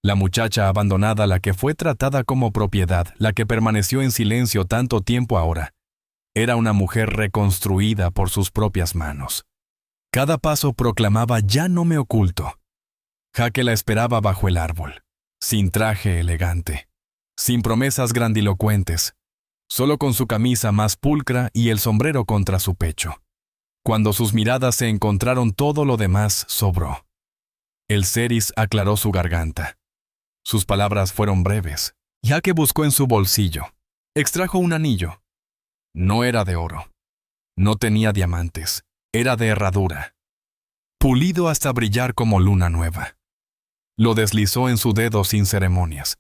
La muchacha abandonada, la que fue tratada como propiedad, la que permaneció en silencio tanto tiempo ahora, era una mujer reconstruida por sus propias manos. Cada paso proclamaba: ya no me oculto. Jake la esperaba bajo el árbol, sin traje elegante, sin promesas grandilocuentes, solo con su camisa más pulcra y el sombrero contra su pecho. Cuando sus miradas se encontraron, todo lo demás sobró. El Ceris aclaró su garganta. Sus palabras fueron breves. Jake buscó en su bolsillo. Extrajo un anillo. No era de oro. No tenía diamantes. Era de herradura. Pulido hasta brillar como luna nueva. Lo deslizó en su dedo sin ceremonias.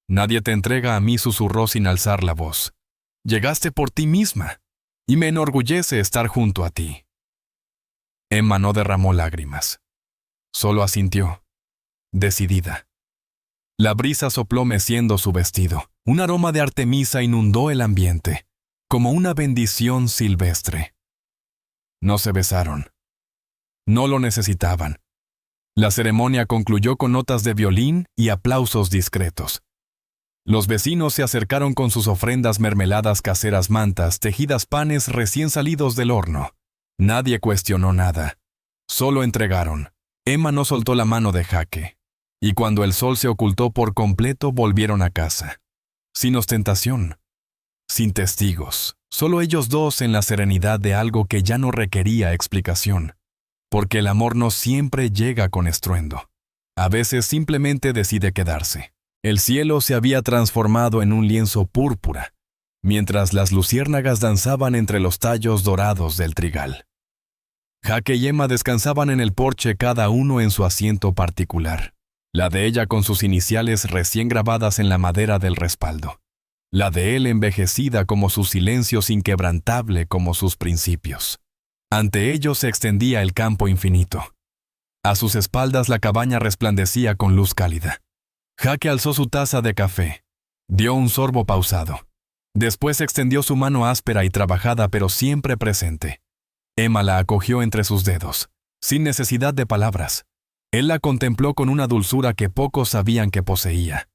Nadie te entrega a mí, susurró sin alzar la voz. Llegaste por ti misma, y me enorgullece estar junto a ti. Emma no derramó lágrimas. Solo asintió, decidida. La brisa sopló meciendo su vestido. Un aroma de artemisa inundó el ambiente, como una bendición silvestre. No se besaron. No lo necesitaban. La ceremonia concluyó con notas de violín y aplausos discretos. Los vecinos se acercaron con sus ofrendas: mermeladas caseras, mantas, tejidas, panes recién salidos del horno. Nadie cuestionó nada. Solo entregaron. Emma no soltó la mano de Jake. Y cuando el sol se ocultó por completo, volvieron a casa. Sin ostentación. Sin testigos. Solo ellos dos en la serenidad de algo que ya no requería explicación. Porque el amor no siempre llega con estruendo. A veces simplemente decide quedarse. El cielo se había transformado en un lienzo púrpura, mientras las luciérnagas danzaban entre los tallos dorados del trigal. Jake y Emma descansaban en el porche, cada uno en su asiento particular. La de ella con sus iniciales recién grabadas en la madera del respaldo. La de él envejecida como su silencio, inquebrantable como sus principios. Ante ellos se extendía el campo infinito. A sus espaldas la cabaña resplandecía con luz cálida. Jake alzó su taza de café. Dio un sorbo pausado. Después extendió su mano áspera y trabajada, pero siempre presente. Emma la acogió entre sus dedos, sin necesidad de palabras. Él la contempló con una dulzura que pocos sabían que poseía.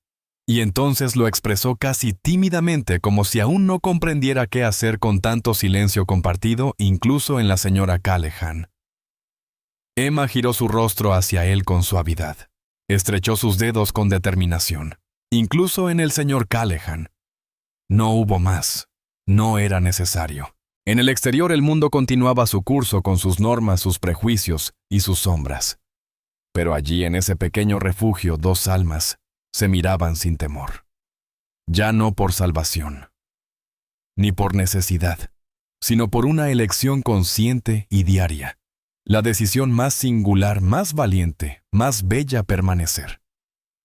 Y entonces lo expresó casi tímidamente, como si aún no comprendiera qué hacer con tanto silencio compartido, incluso en la señora Callahan. Emma giró su rostro hacia él con suavidad. Estrechó sus dedos con determinación, incluso en el señor Callahan. No hubo más. No era necesario. En el exterior el mundo continuaba su curso con sus normas, sus prejuicios y sus sombras. Pero allí, en ese pequeño refugio, dos almas se miraban sin temor. Ya no por salvación, ni por necesidad, sino por una elección consciente y diaria. La decisión más singular, más valiente, más bella: permanecer.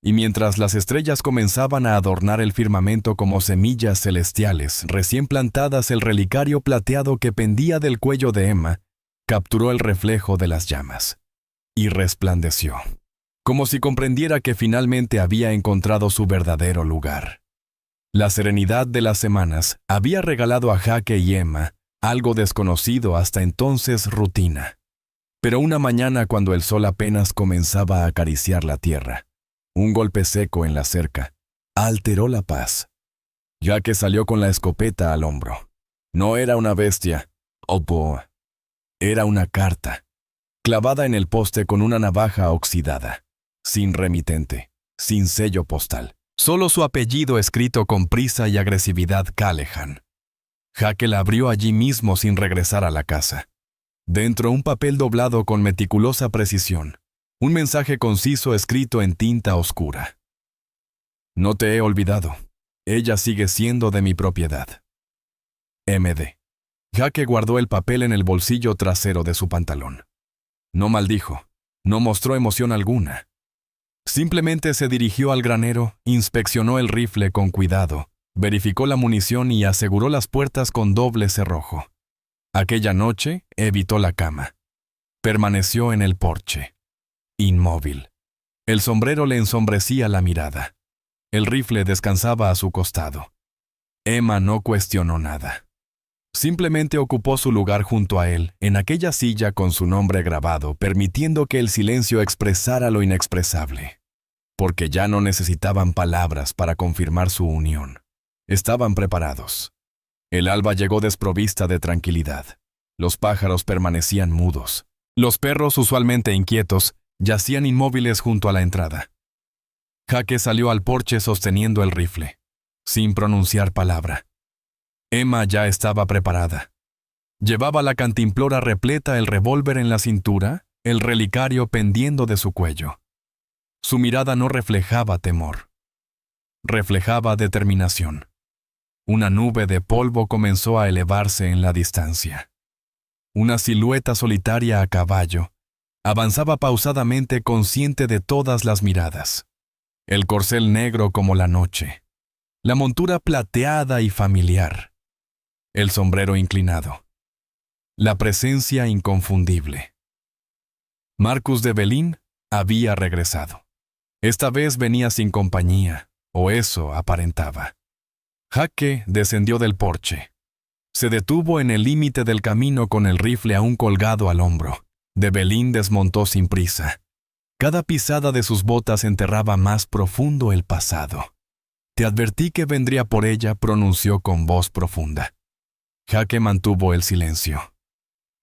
y mientras las estrellas comenzaban a adornar el firmamento como semillas celestiales recién plantadas, el relicario plateado que pendía del cuello de Emma capturó el reflejo de las llamas y resplandeció, como si comprendiera que finalmente había encontrado su verdadero lugar. La serenidad de las semanas había regalado a Jake y Emma algo desconocido hasta entonces, rutina. Pero una mañana, cuando el sol apenas comenzaba a acariciar la tierra, un golpe seco en la cerca alteró la paz. Jake salió con la escopeta al hombro. No era una bestia o boa. Era una carta, clavada en el poste con una navaja oxidada, sin remitente, sin sello postal. Solo su apellido escrito con prisa y agresividad: Callahan. Jake la abrió allí mismo sin regresar a la casa. Dentro, un papel doblado con meticulosa precisión. Un mensaje conciso escrito en tinta oscura. No te he olvidado. Ella sigue siendo de mi propiedad. M.D. Jake guardó el papel en el bolsillo trasero de su pantalón. No maldijo. No mostró emoción alguna. Simplemente se dirigió al granero, inspeccionó el rifle con cuidado, verificó la munición y aseguró las puertas con doble cerrojo. Aquella noche evitó la cama. Permaneció en el porche, inmóvil. El sombrero le ensombrecía la mirada. El rifle descansaba a su costado. Emma no cuestionó nada. Simplemente ocupó su lugar junto a él, en aquella silla con su nombre grabado, permitiendo que el silencio expresara lo inexpresable. Porque ya no necesitaban palabras para confirmar su unión. Estaban preparados. El alba llegó desprovista de tranquilidad. Los pájaros permanecían mudos. Los perros, usualmente inquietos, yacían inmóviles junto a la entrada. Jake salió al porche sosteniendo el rifle, sin pronunciar palabra. Emma ya estaba preparada. Llevaba la cantimplora repleta, el revólver en la cintura, el relicario pendiendo de su cuello. Su mirada no reflejaba temor. Reflejaba determinación. Una nube de polvo comenzó a elevarse en la distancia. Una silueta solitaria a caballo avanzaba pausadamente, consciente de todas las miradas. El corcel negro como la noche. La montura plateada y familiar. El sombrero inclinado. La presencia inconfundible. Marcus de Belín había regresado. Esta vez venía sin compañía, o eso aparentaba. Jake descendió del porche. Se detuvo en el límite del camino con el rifle aún colgado al hombro. De Belín desmontó sin prisa. Cada pisada de sus botas enterraba más profundo el pasado. Te advertí que vendría por ella, pronunció con voz profunda. Jake mantuvo el silencio.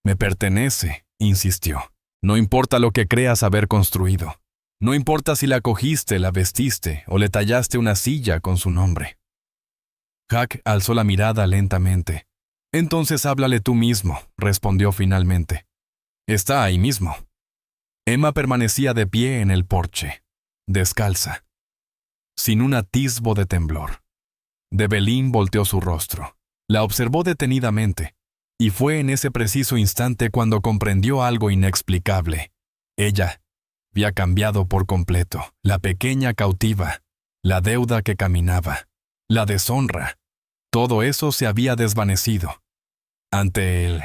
Me pertenece, insistió. No importa lo que creas haber construido. No importa si la cogiste, la vestiste o le tallaste una silla con su nombre. Jake alzó la mirada lentamente. Entonces háblale tú mismo, respondió finalmente. Está ahí mismo. Emma permanecía de pie en el porche, descalza, sin un atisbo de temblor. De Belín volteó su rostro. La observó detenidamente, y fue en ese preciso instante cuando comprendió algo inexplicable. Ella había cambiado por completo. La pequeña cautiva, la deuda que caminaba, la deshonra. Todo eso se había desvanecido. Ante él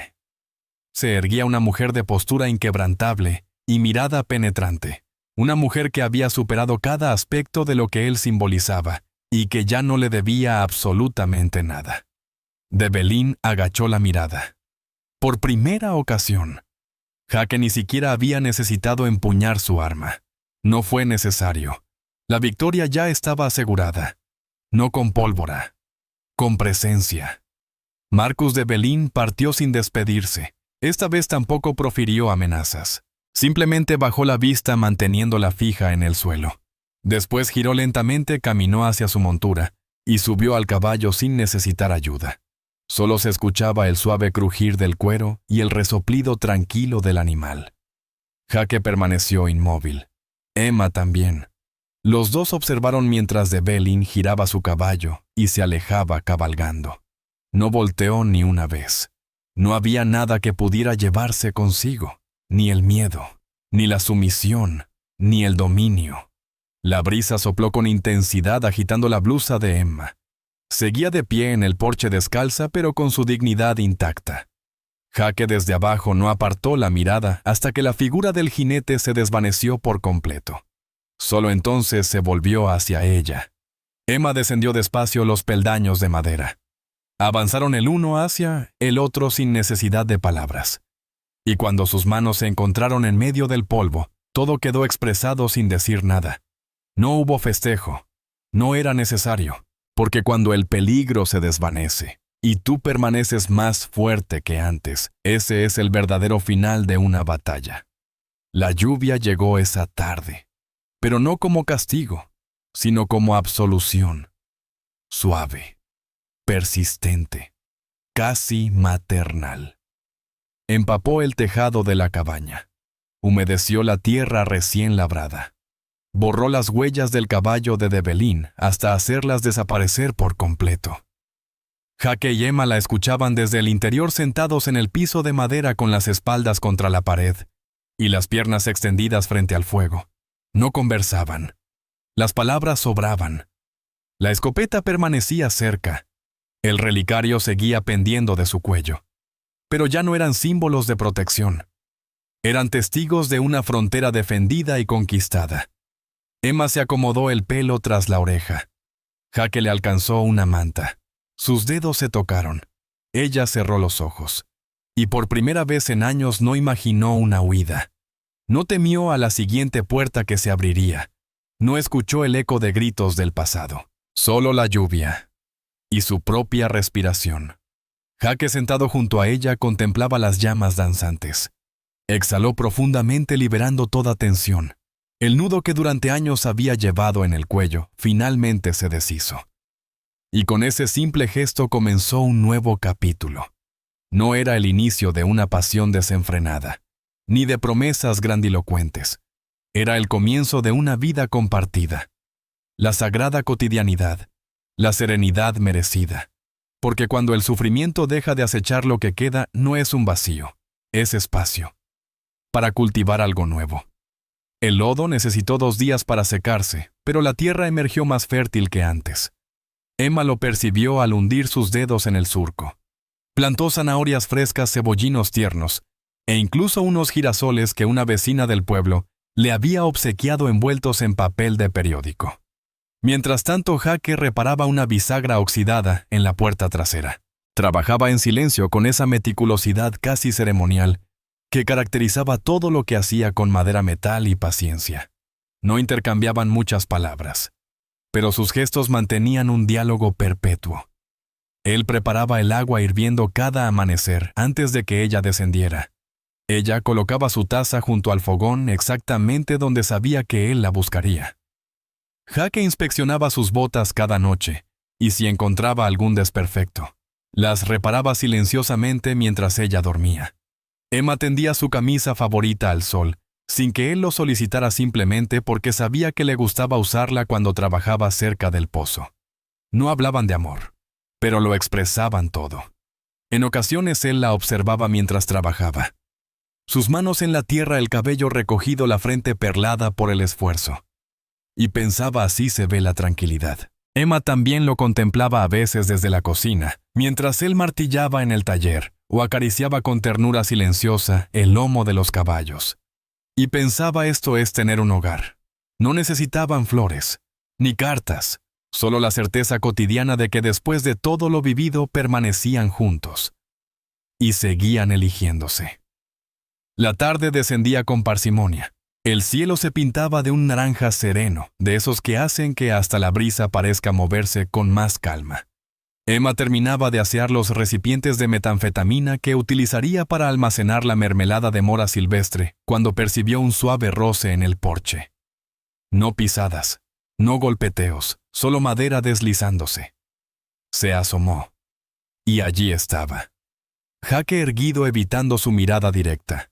se erguía una mujer de postura inquebrantable y mirada penetrante. Una mujer que había superado cada aspecto de lo que él simbolizaba y que ya no le debía absolutamente nada. De Belín agachó la mirada. Por primera ocasión, Jake ni siquiera había necesitado empuñar su arma. No fue necesario. La victoria ya estaba asegurada. No con pólvora, con presencia. Marcus de Belín partió sin despedirse. Esta vez tampoco profirió amenazas. Simplemente bajó la vista manteniéndola fija en el suelo. Después giró lentamente, caminó hacia su montura y subió al caballo sin necesitar ayuda. Solo se escuchaba el suave crujir del cuero y el resoplido tranquilo del animal. Jake permaneció inmóvil. Emma también. Los dos observaron mientras de Belín giraba su caballo y se alejaba cabalgando. No volteó ni una vez. No había nada que pudiera llevarse consigo, ni el miedo, ni la sumisión, ni el dominio. La brisa sopló con intensidad agitando la blusa de Emma. Seguía de pie en el porche descalza, pero con su dignidad intacta. Jake desde abajo no apartó la mirada hasta que la figura del jinete se desvaneció por completo. Solo entonces se volvió hacia ella. Emma descendió despacio los peldaños de madera. Avanzaron el uno hacia el otro sin necesidad de palabras. Y cuando sus manos se encontraron en medio del polvo, todo quedó expresado sin decir nada. No hubo festejo. No era necesario, porque cuando el peligro se desvanece y tú permaneces más fuerte que antes, ese es el verdadero final de una batalla. La lluvia llegó esa tarde, pero no como castigo, sino como absolución. Suave, persistente, casi maternal. Empapó el tejado de la cabaña. Humedeció la tierra recién labrada. Borró las huellas del caballo de Debelín hasta hacerlas desaparecer por completo. Jake y Emma la escuchaban desde el interior sentados en el piso de madera con las espaldas contra la pared y las piernas extendidas frente al fuego. No conversaban. Las palabras sobraban. La escopeta permanecía cerca. El relicario seguía pendiendo de su cuello. Pero ya no eran símbolos de protección. Eran testigos de una frontera defendida y conquistada. Emma se acomodó el pelo tras la oreja. Jake le alcanzó una manta. Sus dedos se tocaron. Ella cerró los ojos. Y por primera vez en años no imaginó una huida. No temió a la siguiente puerta que se abriría. No escuchó el eco de gritos del pasado. Solo la lluvia. Y su propia respiración. Jake, sentado junto a ella, contemplaba las llamas danzantes. Exhaló profundamente, liberando toda tensión. El nudo que durante años había llevado en el cuello finalmente se deshizo. Y con ese simple gesto comenzó un nuevo capítulo. No era el inicio de una pasión desenfrenada, ni de promesas grandilocuentes. Era el comienzo de una vida compartida. La sagrada cotidianidad, la serenidad merecida. Porque cuando el sufrimiento deja de acechar, lo que queda no es un vacío, es espacio. Para cultivar algo nuevo. El lodo necesitó 2 días para secarse, pero la tierra emergió más fértil que antes. Emma lo percibió al hundir sus dedos en el surco. Plantó zanahorias frescas, cebollinos tiernos, e incluso unos girasoles que una vecina del pueblo le había obsequiado envueltos en papel de periódico. Mientras tanto, Jake reparaba una bisagra oxidada en la puerta trasera. Trabajaba en silencio con esa meticulosidad casi ceremonial que caracterizaba todo lo que hacía con madera, metal y paciencia. No intercambiaban muchas palabras, pero sus gestos mantenían un diálogo perpetuo. Él preparaba el agua hirviendo cada amanecer antes de que ella descendiera. Ella colocaba su taza junto al fogón exactamente donde sabía que él la buscaría. Jake inspeccionaba sus botas cada noche, y si encontraba algún desperfecto, las reparaba silenciosamente mientras ella dormía. Emma tendía su camisa favorita al sol, sin que él lo solicitara, simplemente porque sabía que le gustaba usarla cuando trabajaba cerca del pozo. No hablaban de amor, pero lo expresaban todo. En ocasiones él la observaba mientras trabajaba. Sus manos en la tierra, el cabello recogido, la frente perlada por el esfuerzo. Y pensaba: así se ve la tranquilidad. Emma también lo contemplaba a veces desde la cocina, mientras él martillaba en el taller o acariciaba con ternura silenciosa el lomo de los caballos. Y pensaba: esto es tener un hogar. No necesitaban flores, ni cartas, solo la certeza cotidiana de que después de todo lo vivido permanecían juntos. Y seguían eligiéndose. La tarde descendía con parsimonia. El cielo se pintaba de un naranja sereno, de esos que hacen que hasta la brisa parezca moverse con más calma. Emma terminaba de asear los recipientes de metanfetamina que utilizaría para almacenar la mermelada de mora silvestre cuando percibió un suave roce en el porche. No pisadas, no golpeteos, solo madera deslizándose. Se asomó. Y allí estaba. Jake erguido, evitando su mirada directa.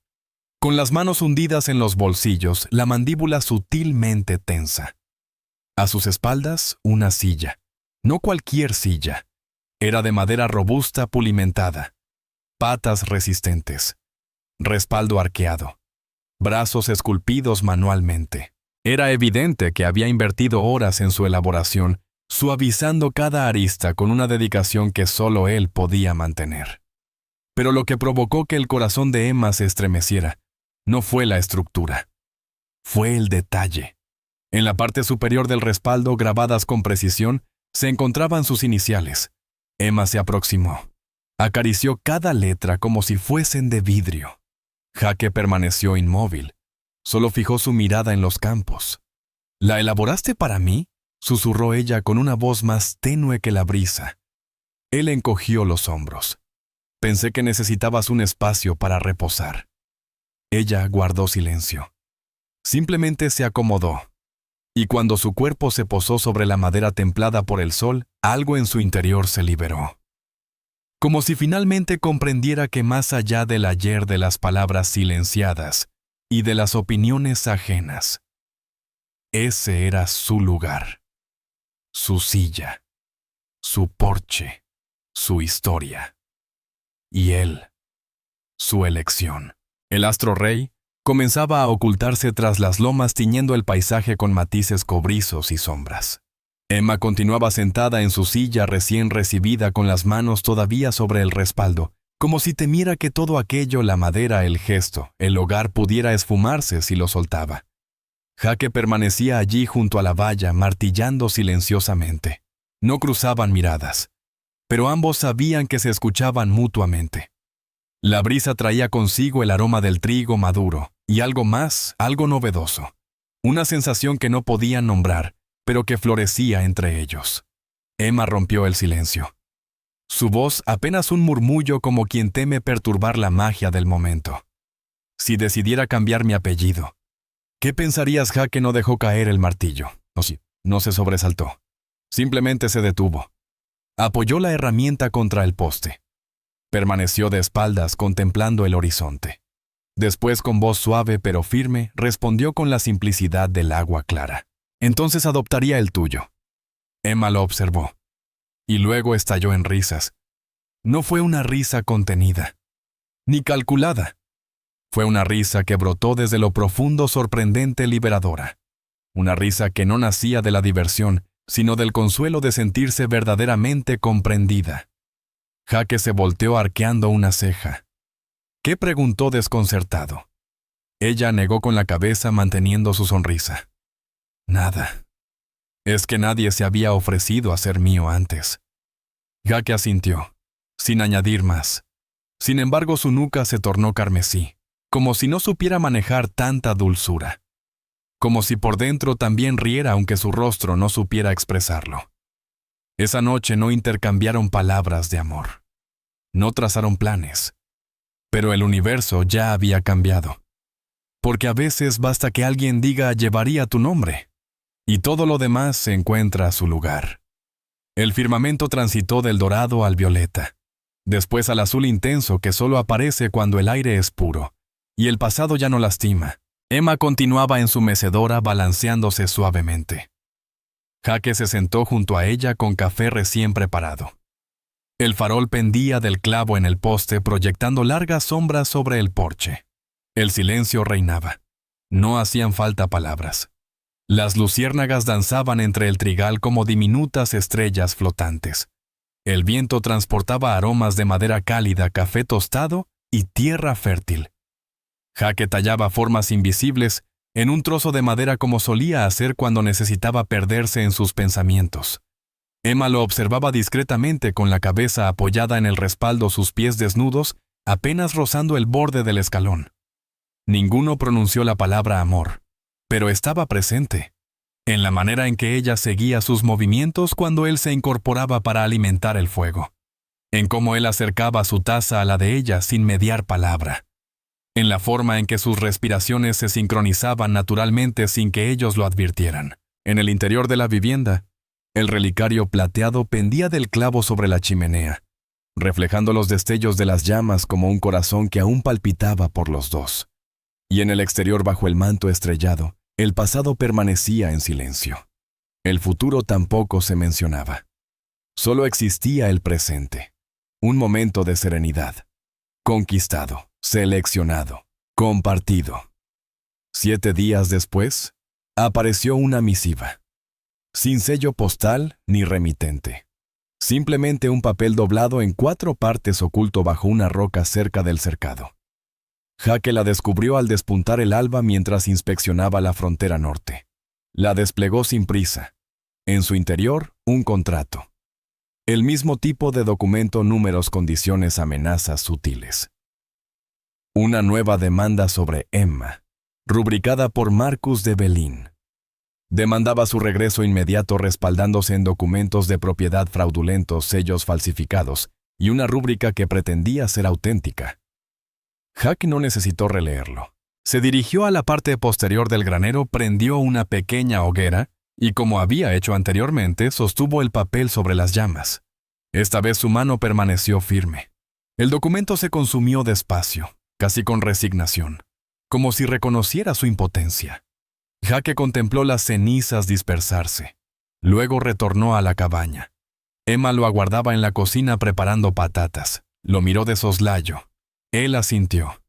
Con las manos hundidas en los bolsillos, la mandíbula sutilmente tensa. A sus espaldas, una silla. No cualquier silla. Era de madera robusta, pulimentada. Patas resistentes. Respaldo arqueado. Brazos esculpidos manualmente. Era evidente que había invertido horas en su elaboración, suavizando cada arista con una dedicación que solo él podía mantener. Pero lo que provocó que el corazón de Emma se estremeciera no fue la estructura, fue el detalle. En la parte superior del respaldo, grabadas con precisión, se encontraban sus iniciales. Emma se aproximó. Acarició cada letra como si fuesen de vidrio. Jake permaneció inmóvil. Solo fijó su mirada en los campos. ¿La elaboraste para mí?, susurró ella con una voz más tenue que la brisa. Él encogió los hombros. Pensé que necesitabas un espacio para reposar. Ella guardó silencio. Simplemente se acomodó. Y cuando su cuerpo se posó sobre la madera templada por el sol, algo en su interior se liberó. Como si finalmente comprendiera que más allá del ayer de las palabras silenciadas y de las opiniones ajenas, ese era su lugar, su silla, su porche, su historia. Y él, su elección. El astro rey comenzaba a ocultarse tras las lomas, tiñendo el paisaje con matices cobrizos y sombras. Emma continuaba sentada en su silla recién recibida, con las manos todavía sobre el respaldo, como si temiera que todo aquello, la madera, el gesto, el hogar, pudiera esfumarse si lo soltaba. Jake permanecía allí junto a la valla, martillando silenciosamente. No cruzaban miradas, pero ambos sabían que se escuchaban mutuamente. La brisa traía consigo el aroma del trigo maduro, y algo más, algo novedoso. Una sensación que no podían nombrar, pero que florecía entre ellos. Emma rompió el silencio. Su voz apenas un murmullo, como quien teme perturbar la magia del momento. Si decidiera cambiar mi apellido, ¿qué pensarías? Jake no dejó caer el martillo. No se sobresaltó. Simplemente se detuvo. Apoyó la herramienta contra el poste. Permaneció de espaldas contemplando el horizonte. Después, con voz suave pero firme, respondió con la simplicidad del agua clara. Entonces adoptaría el tuyo. Emma lo observó. Y luego estalló en risas. No fue una risa contenida, ni calculada. Fue una risa que brotó desde lo profundo, sorprendente, liberadora. Una risa que no nacía de la diversión, sino del consuelo de sentirse verdaderamente comprendida. Jake se volteó arqueando una ceja. ¿Qué?, preguntó desconcertado. Ella negó con la cabeza, manteniendo su sonrisa. Nada. Es que nadie se había ofrecido a ser mío antes. Jake asintió, sin añadir más. Sin embargo, su nuca se tornó carmesí, como si no supiera manejar tanta dulzura. Como si por dentro también riera, aunque su rostro no supiera expresarlo. Esa noche no intercambiaron palabras de amor. No trazaron planes. Pero el universo ya había cambiado. Porque a veces basta que alguien diga llevaría tu nombre, y todo lo demás se encuentra a su lugar. El firmamento transitó del dorado al violeta, después al azul intenso que solo aparece cuando el aire es puro, y el pasado ya no lastima. Emma continuaba en su mecedora, balanceándose suavemente. Jake se sentó junto a ella con café recién preparado. El farol pendía del clavo en el poste, proyectando largas sombras sobre el porche. El silencio reinaba. No hacían falta palabras. Las luciérnagas danzaban entre el trigal como diminutas estrellas flotantes. El viento transportaba aromas de madera cálida, café tostado y tierra fértil. Jake tallaba formas invisibles en un trozo de madera, como solía hacer cuando necesitaba perderse en sus pensamientos. Emma lo observaba discretamente, con la cabeza apoyada en el respaldo, sus pies desnudos, apenas rozando el borde del escalón. Ninguno pronunció la palabra amor, pero estaba presente, en la manera en que ella seguía sus movimientos cuando él se incorporaba para alimentar el fuego, en cómo él acercaba su taza a la de ella sin mediar palabra, en la forma en que sus respiraciones se sincronizaban naturalmente sin que ellos lo advirtieran. En el interior de la vivienda, el relicario plateado pendía del clavo sobre la chimenea, reflejando los destellos de las llamas como un corazón que aún palpitaba por los dos. Y en el exterior, bajo el manto estrellado, el pasado permanecía en silencio. El futuro tampoco se mencionaba. Solo existía el presente, un momento de serenidad, conquistado, seleccionado, compartido. 7 días después, Apareció una misiva, sin sello postal ni remitente. Simplemente un papel doblado en 4 partes oculto bajo una roca cerca del cercado. Jake la descubrió al despuntar el alba mientras inspeccionaba la frontera norte. La desplegó sin prisa. En su interior, un contrato. El mismo tipo de documento, números, condiciones, amenazas sutiles. Una nueva demanda sobre Emma, rubricada por Marcus de Belín. Demandaba su regreso inmediato respaldándose en documentos de propiedad fraudulentos, sellos falsificados y una rúbrica que pretendía ser auténtica. Jake no necesitó releerlo. Se dirigió a la parte posterior del granero, prendió una pequeña hoguera y, como había hecho anteriormente, sostuvo el papel sobre las llamas. Esta vez su mano permaneció firme. El documento se consumió despacio, casi con resignación, como si reconociera su impotencia. Jake contempló las cenizas dispersarse. Luego retornó a la cabaña. Emma lo aguardaba en la cocina preparando patatas. Lo miró de soslayo. Él asintió.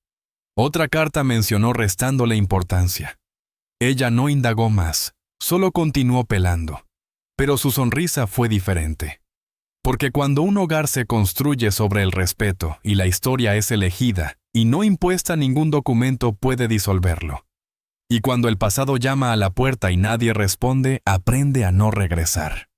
Otra carta mencionó restándole importancia. Ella no indagó más, solo continuó pelando. Pero su sonrisa fue diferente. Porque cuando un hogar se construye sobre el respeto y la historia es elegida y no impuesta, ningún documento puede disolverlo. Y cuando el pasado llama a la puerta y nadie responde, aprende a no regresar.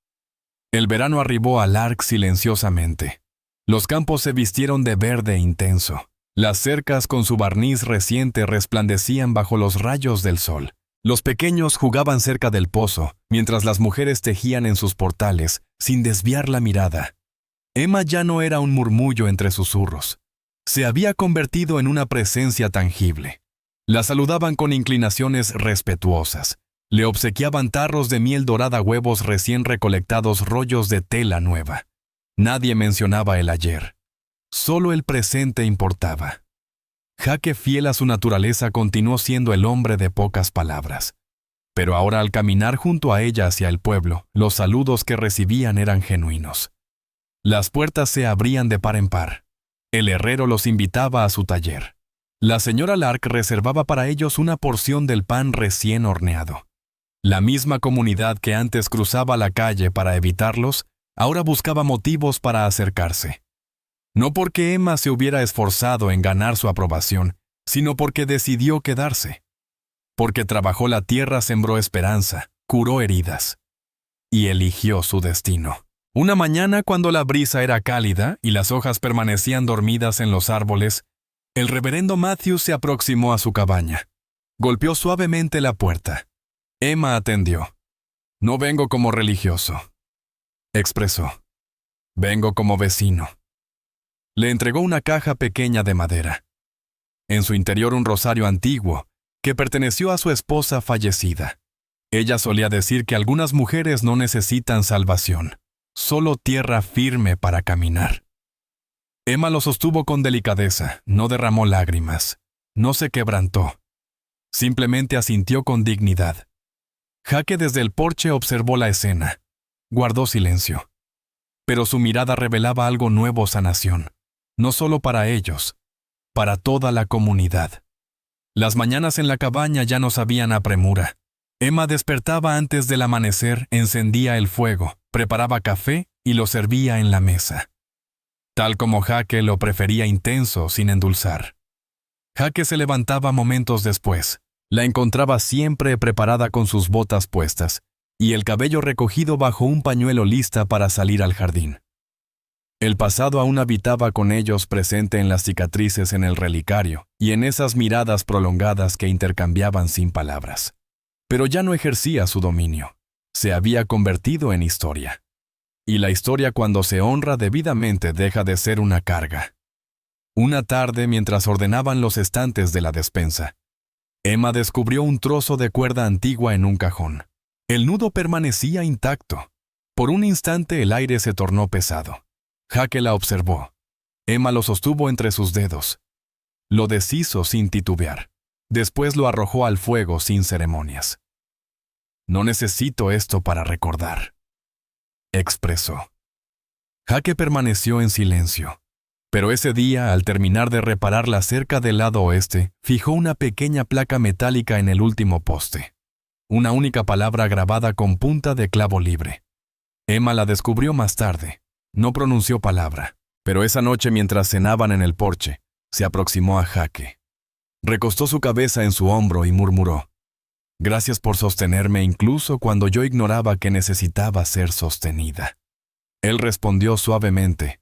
El verano arribó a Lark silenciosamente. Los campos se vistieron de verde intenso. Las cercas con su barniz reciente resplandecían bajo los rayos del sol. Los pequeños jugaban cerca del pozo, mientras las mujeres tejían en sus portales, sin desviar la mirada. Emma ya no era un murmullo entre susurros. Se había convertido en una presencia tangible. La saludaban con inclinaciones respetuosas. Le obsequiaban tarros de miel dorada, huevos recién recolectados, rollos de tela nueva. Nadie mencionaba el ayer. Solo el presente importaba. Jake, fiel a su naturaleza, continuó siendo el hombre de pocas palabras. Pero ahora, al caminar junto a ella hacia el pueblo, los saludos que recibían eran genuinos. Las puertas se abrían de par en par. El herrero los invitaba a su taller. La señora Lark reservaba para ellos una porción del pan recién horneado. La misma comunidad que antes cruzaba la calle para evitarlos, ahora buscaba motivos para acercarse. No porque Emma se hubiera esforzado en ganar su aprobación, sino porque decidió quedarse. Porque trabajó la tierra, sembró esperanza, curó heridas. Y eligió su destino. Una mañana, cuando la brisa era cálida y las hojas permanecían dormidas en los árboles, el reverendo Matthews se aproximó a su cabaña. Golpeó suavemente la puerta. Emma atendió. «No vengo como religioso», expresó. «Vengo como vecino». Le entregó una caja pequeña de madera. En su interior un rosario antiguo que perteneció a su esposa fallecida. Ella solía decir que algunas mujeres no necesitan salvación, solo tierra firme para caminar. Emma lo sostuvo con delicadeza, no derramó lágrimas, no se quebrantó. Simplemente asintió con dignidad. Jake desde el porche observó la escena. Guardó silencio. Pero su mirada revelaba algo nuevo: sanación. No solo para ellos, para toda la comunidad. Las mañanas en la cabaña ya no sabían a premura. Emma despertaba antes del amanecer, encendía el fuego, preparaba café y lo servía en la mesa. Tal como Jake lo prefería, intenso, sin endulzar. Jake se levantaba momentos después. La encontraba siempre preparada con sus botas puestas y el cabello recogido bajo un pañuelo, lista para salir al jardín. El pasado aún habitaba con ellos, presente en las cicatrices en el relicario y en esas miradas prolongadas que intercambiaban sin palabras. Pero ya no ejercía su dominio. Se había convertido en historia. Y la historia, cuando se honra debidamente, deja de ser una carga. Una tarde, mientras ordenaban los estantes de la despensa, Emma descubrió un trozo de cuerda antigua en un cajón. El nudo permanecía intacto. Por un instante el aire se tornó pesado. Jake la observó. Emma lo sostuvo entre sus dedos. Lo deshizo sin titubear. Después lo arrojó al fuego sin ceremonias. «No necesito esto para recordar», expresó. Jake permaneció en silencio. Pero ese día, al terminar de reparar la cerca del lado oeste, fijó una pequeña placa metálica en el último poste. una única palabra grabada con punta de clavo libre. Emma la descubrió más tarde. No pronunció palabra, pero esa noche mientras cenaban en el porche, se aproximó a Jake. Recostó su cabeza en su hombro y murmuró: «Gracias por sostenerme incluso cuando yo ignoraba que necesitaba ser sostenida». Él respondió suavemente: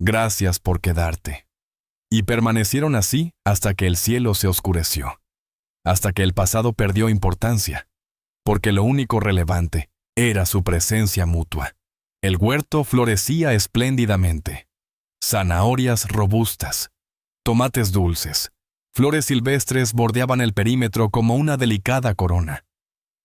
«Gracias por quedarte». Y permanecieron así hasta que el cielo se oscureció, hasta que el pasado perdió importancia, porque lo único relevante era su presencia mutua. El huerto florecía espléndidamente. Zanahorias robustas, tomates dulces, flores silvestres bordeaban el perímetro como una delicada corona.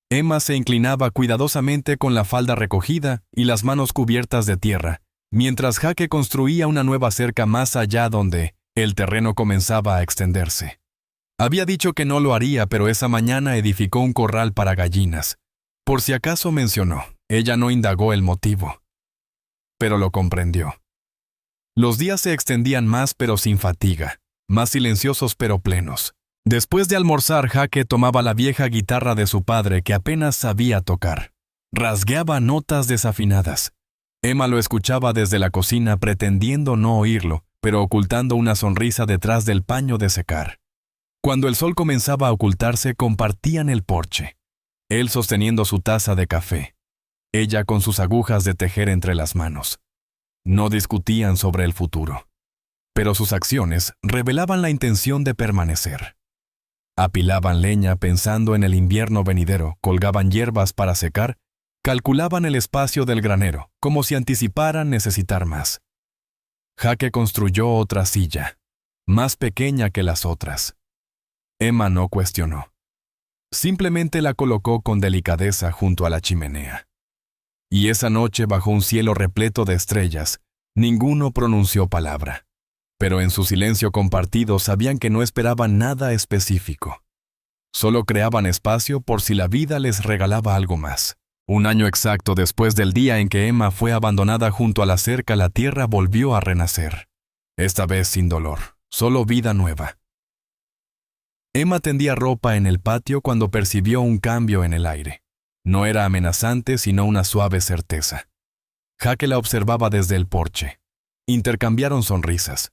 Emma se inclinaba cuidadosamente con la falda recogida y las manos cubiertas de tierra, mientras Jake construía una nueva cerca más allá donde el terreno comenzaba a extenderse. Había dicho que no lo haría, pero esa mañana edificó un corral para gallinas. Por si acaso mencionó, ella no indagó el motivo, pero lo comprendió. Los días se extendían más pero sin fatiga, más silenciosos pero plenos. Después de almorzar, Jake tomaba la vieja guitarra de su padre que apenas sabía tocar. Rasgueaba notas desafinadas. Emma lo escuchaba desde la cocina pretendiendo no oírlo, pero ocultando una sonrisa detrás del paño de secar. Cuando el sol comenzaba a ocultarse, compartían el porche. Él sosteniendo su taza de café, ella con sus agujas de tejer entre las manos. No discutían sobre el futuro, pero sus acciones revelaban la intención de permanecer. Apilaban leña pensando en el invierno venidero, colgaban hierbas para secar, calculaban el espacio del granero, como si anticiparan necesitar más. Jake construyó otra silla, más pequeña que las otras. Emma no cuestionó. Simplemente la colocó con delicadeza junto a la chimenea. Y esa noche, bajo un cielo repleto de estrellas, ninguno pronunció palabra. Pero en su silencio compartido sabían que no esperaban nada específico. Solo creaban espacio por si la vida les regalaba algo más. Un año exacto después del día en que Emma fue abandonada junto a la cerca, la tierra volvió a renacer. Esta vez sin dolor, solo vida nueva. Emma tendía ropa en el patio cuando percibió un cambio en el aire. No era amenazante, sino una suave certeza. Jake la observaba desde el porche. Intercambiaron sonrisas.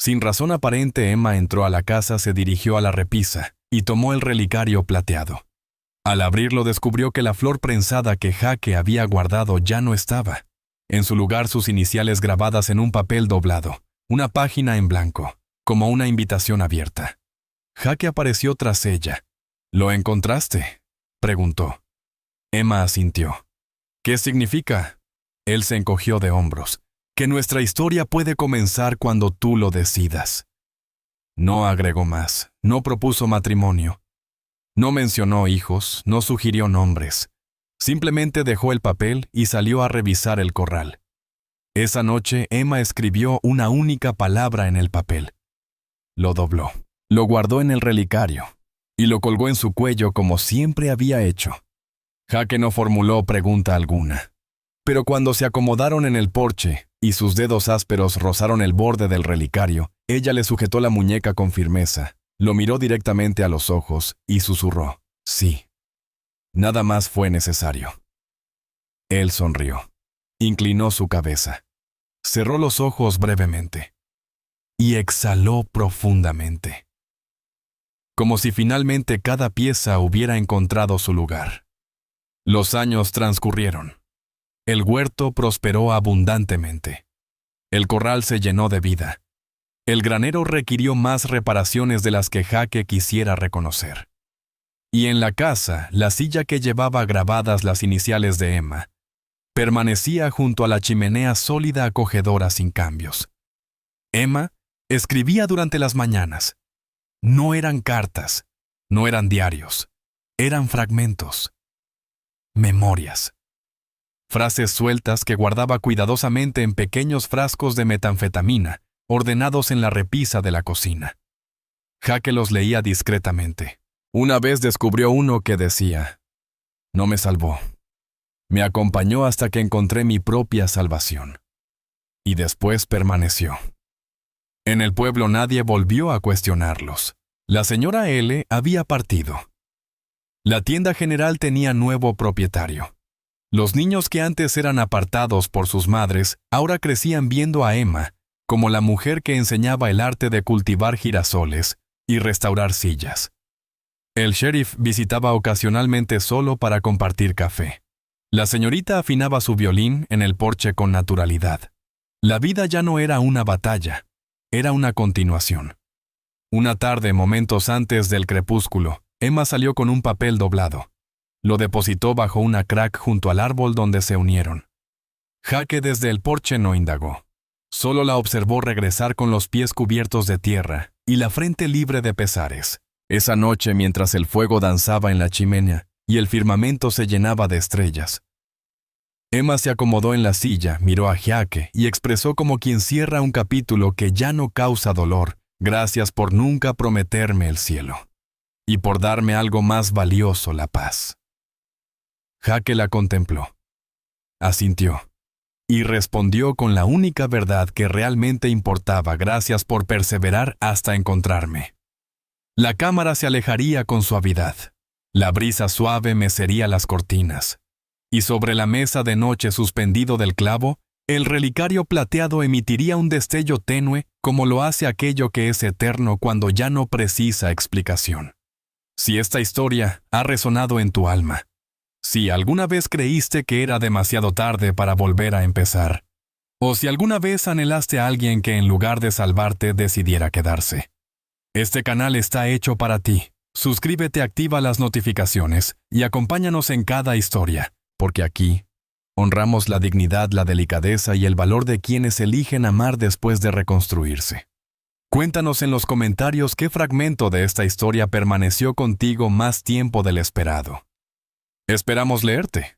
Sin razón aparente, Emma entró a la casa, se dirigió a la repisa y tomó el relicario plateado. Al abrirlo descubrió que la flor prensada que Jake había guardado ya no estaba. En su lugar sus iniciales grabadas en un papel doblado, una página en blanco, como una invitación abierta. Jake apareció tras ella. «¿Lo encontraste?», preguntó. Emma asintió. «¿Qué significa?». Él se encogió de hombros. «Que nuestra historia puede comenzar cuando tú lo decidas». No agregó más, no propuso matrimonio. No mencionó hijos, no sugirió nombres. Simplemente dejó el papel y salió a revisar el corral. Esa noche Emma escribió una única palabra en el papel. Lo dobló. Lo guardó en el relicario y lo colgó en su cuello como siempre había hecho. Jake no formuló pregunta alguna. Pero cuando se acomodaron en el porche y sus dedos ásperos rozaron el borde del relicario, ella le sujetó la muñeca con firmeza, lo miró directamente a los ojos y susurró: «Sí». Nada más fue necesario. Él sonrió. Inclinó su cabeza. Cerró los ojos brevemente. Y exhaló profundamente. Como si finalmente cada pieza hubiera encontrado su lugar. Los años transcurrieron. El huerto prosperó abundantemente. El corral se llenó de vida. El granero requirió más reparaciones de las que Jake quisiera reconocer. Y en la casa, la silla que llevaba grabadas las iniciales de Emma permanecía junto a la chimenea sólida, acogedora, sin cambios. Emma escribía durante las mañanas. No eran cartas, no eran diarios, eran fragmentos, memorias. Frases sueltas que guardaba cuidadosamente en pequeños frascos de metanfetamina, ordenados en la repisa de la cocina. Jake los leía discretamente. Una vez descubrió uno que decía: «No me salvó. Me acompañó hasta que encontré mi propia salvación». Y después permaneció. En el pueblo nadie volvió a cuestionarlos. La señora L. había partido. La tienda general tenía nuevo propietario. Los niños que antes eran apartados por sus madres, ahora crecían viendo a Emma como la mujer que enseñaba el arte de cultivar girasoles y restaurar sillas. El sheriff visitaba ocasionalmente solo para compartir café. La señorita afinaba su violín en el porche con naturalidad. La vida ya no era una batalla, era una continuación. Una tarde, momentos antes del crepúsculo, Emma salió con un papel doblado. Lo depositó bajo una crack junto al árbol donde se unieron. Jake desde el porche no indagó. Solo la observó regresar con los pies cubiertos de tierra y la frente libre de pesares. Esa noche, mientras el fuego danzaba en la chimenea y el firmamento se llenaba de estrellas. Emma se acomodó en la silla, miró a Jake y expresó como quien cierra un capítulo que ya no causa dolor. Gracias por nunca prometerme el cielo. Y por darme algo más valioso, la paz. Jake la contempló. Asintió. Y respondió con la única verdad que realmente importaba. Gracias por perseverar hasta encontrarme. La cámara se alejaría con suavidad. La brisa suave mecería las cortinas. Y sobre la mesa de noche suspendido del clavo, el relicario plateado emitiría un destello tenue como lo hace aquello que es eterno cuando ya no precisa explicación. Si esta historia ha resonado en tu alma, si alguna vez creíste que era demasiado tarde para volver a empezar, o si alguna vez anhelaste a alguien que en lugar de salvarte decidiera quedarse, este canal está hecho para ti. Suscríbete, activa las notificaciones y acompáñanos en cada historia, porque aquí honramos la dignidad, la delicadeza y el valor de quienes eligen amar después de reconstruirse. Cuéntanos en los comentarios qué fragmento de esta historia permaneció contigo más tiempo del esperado. Esperamos leerte.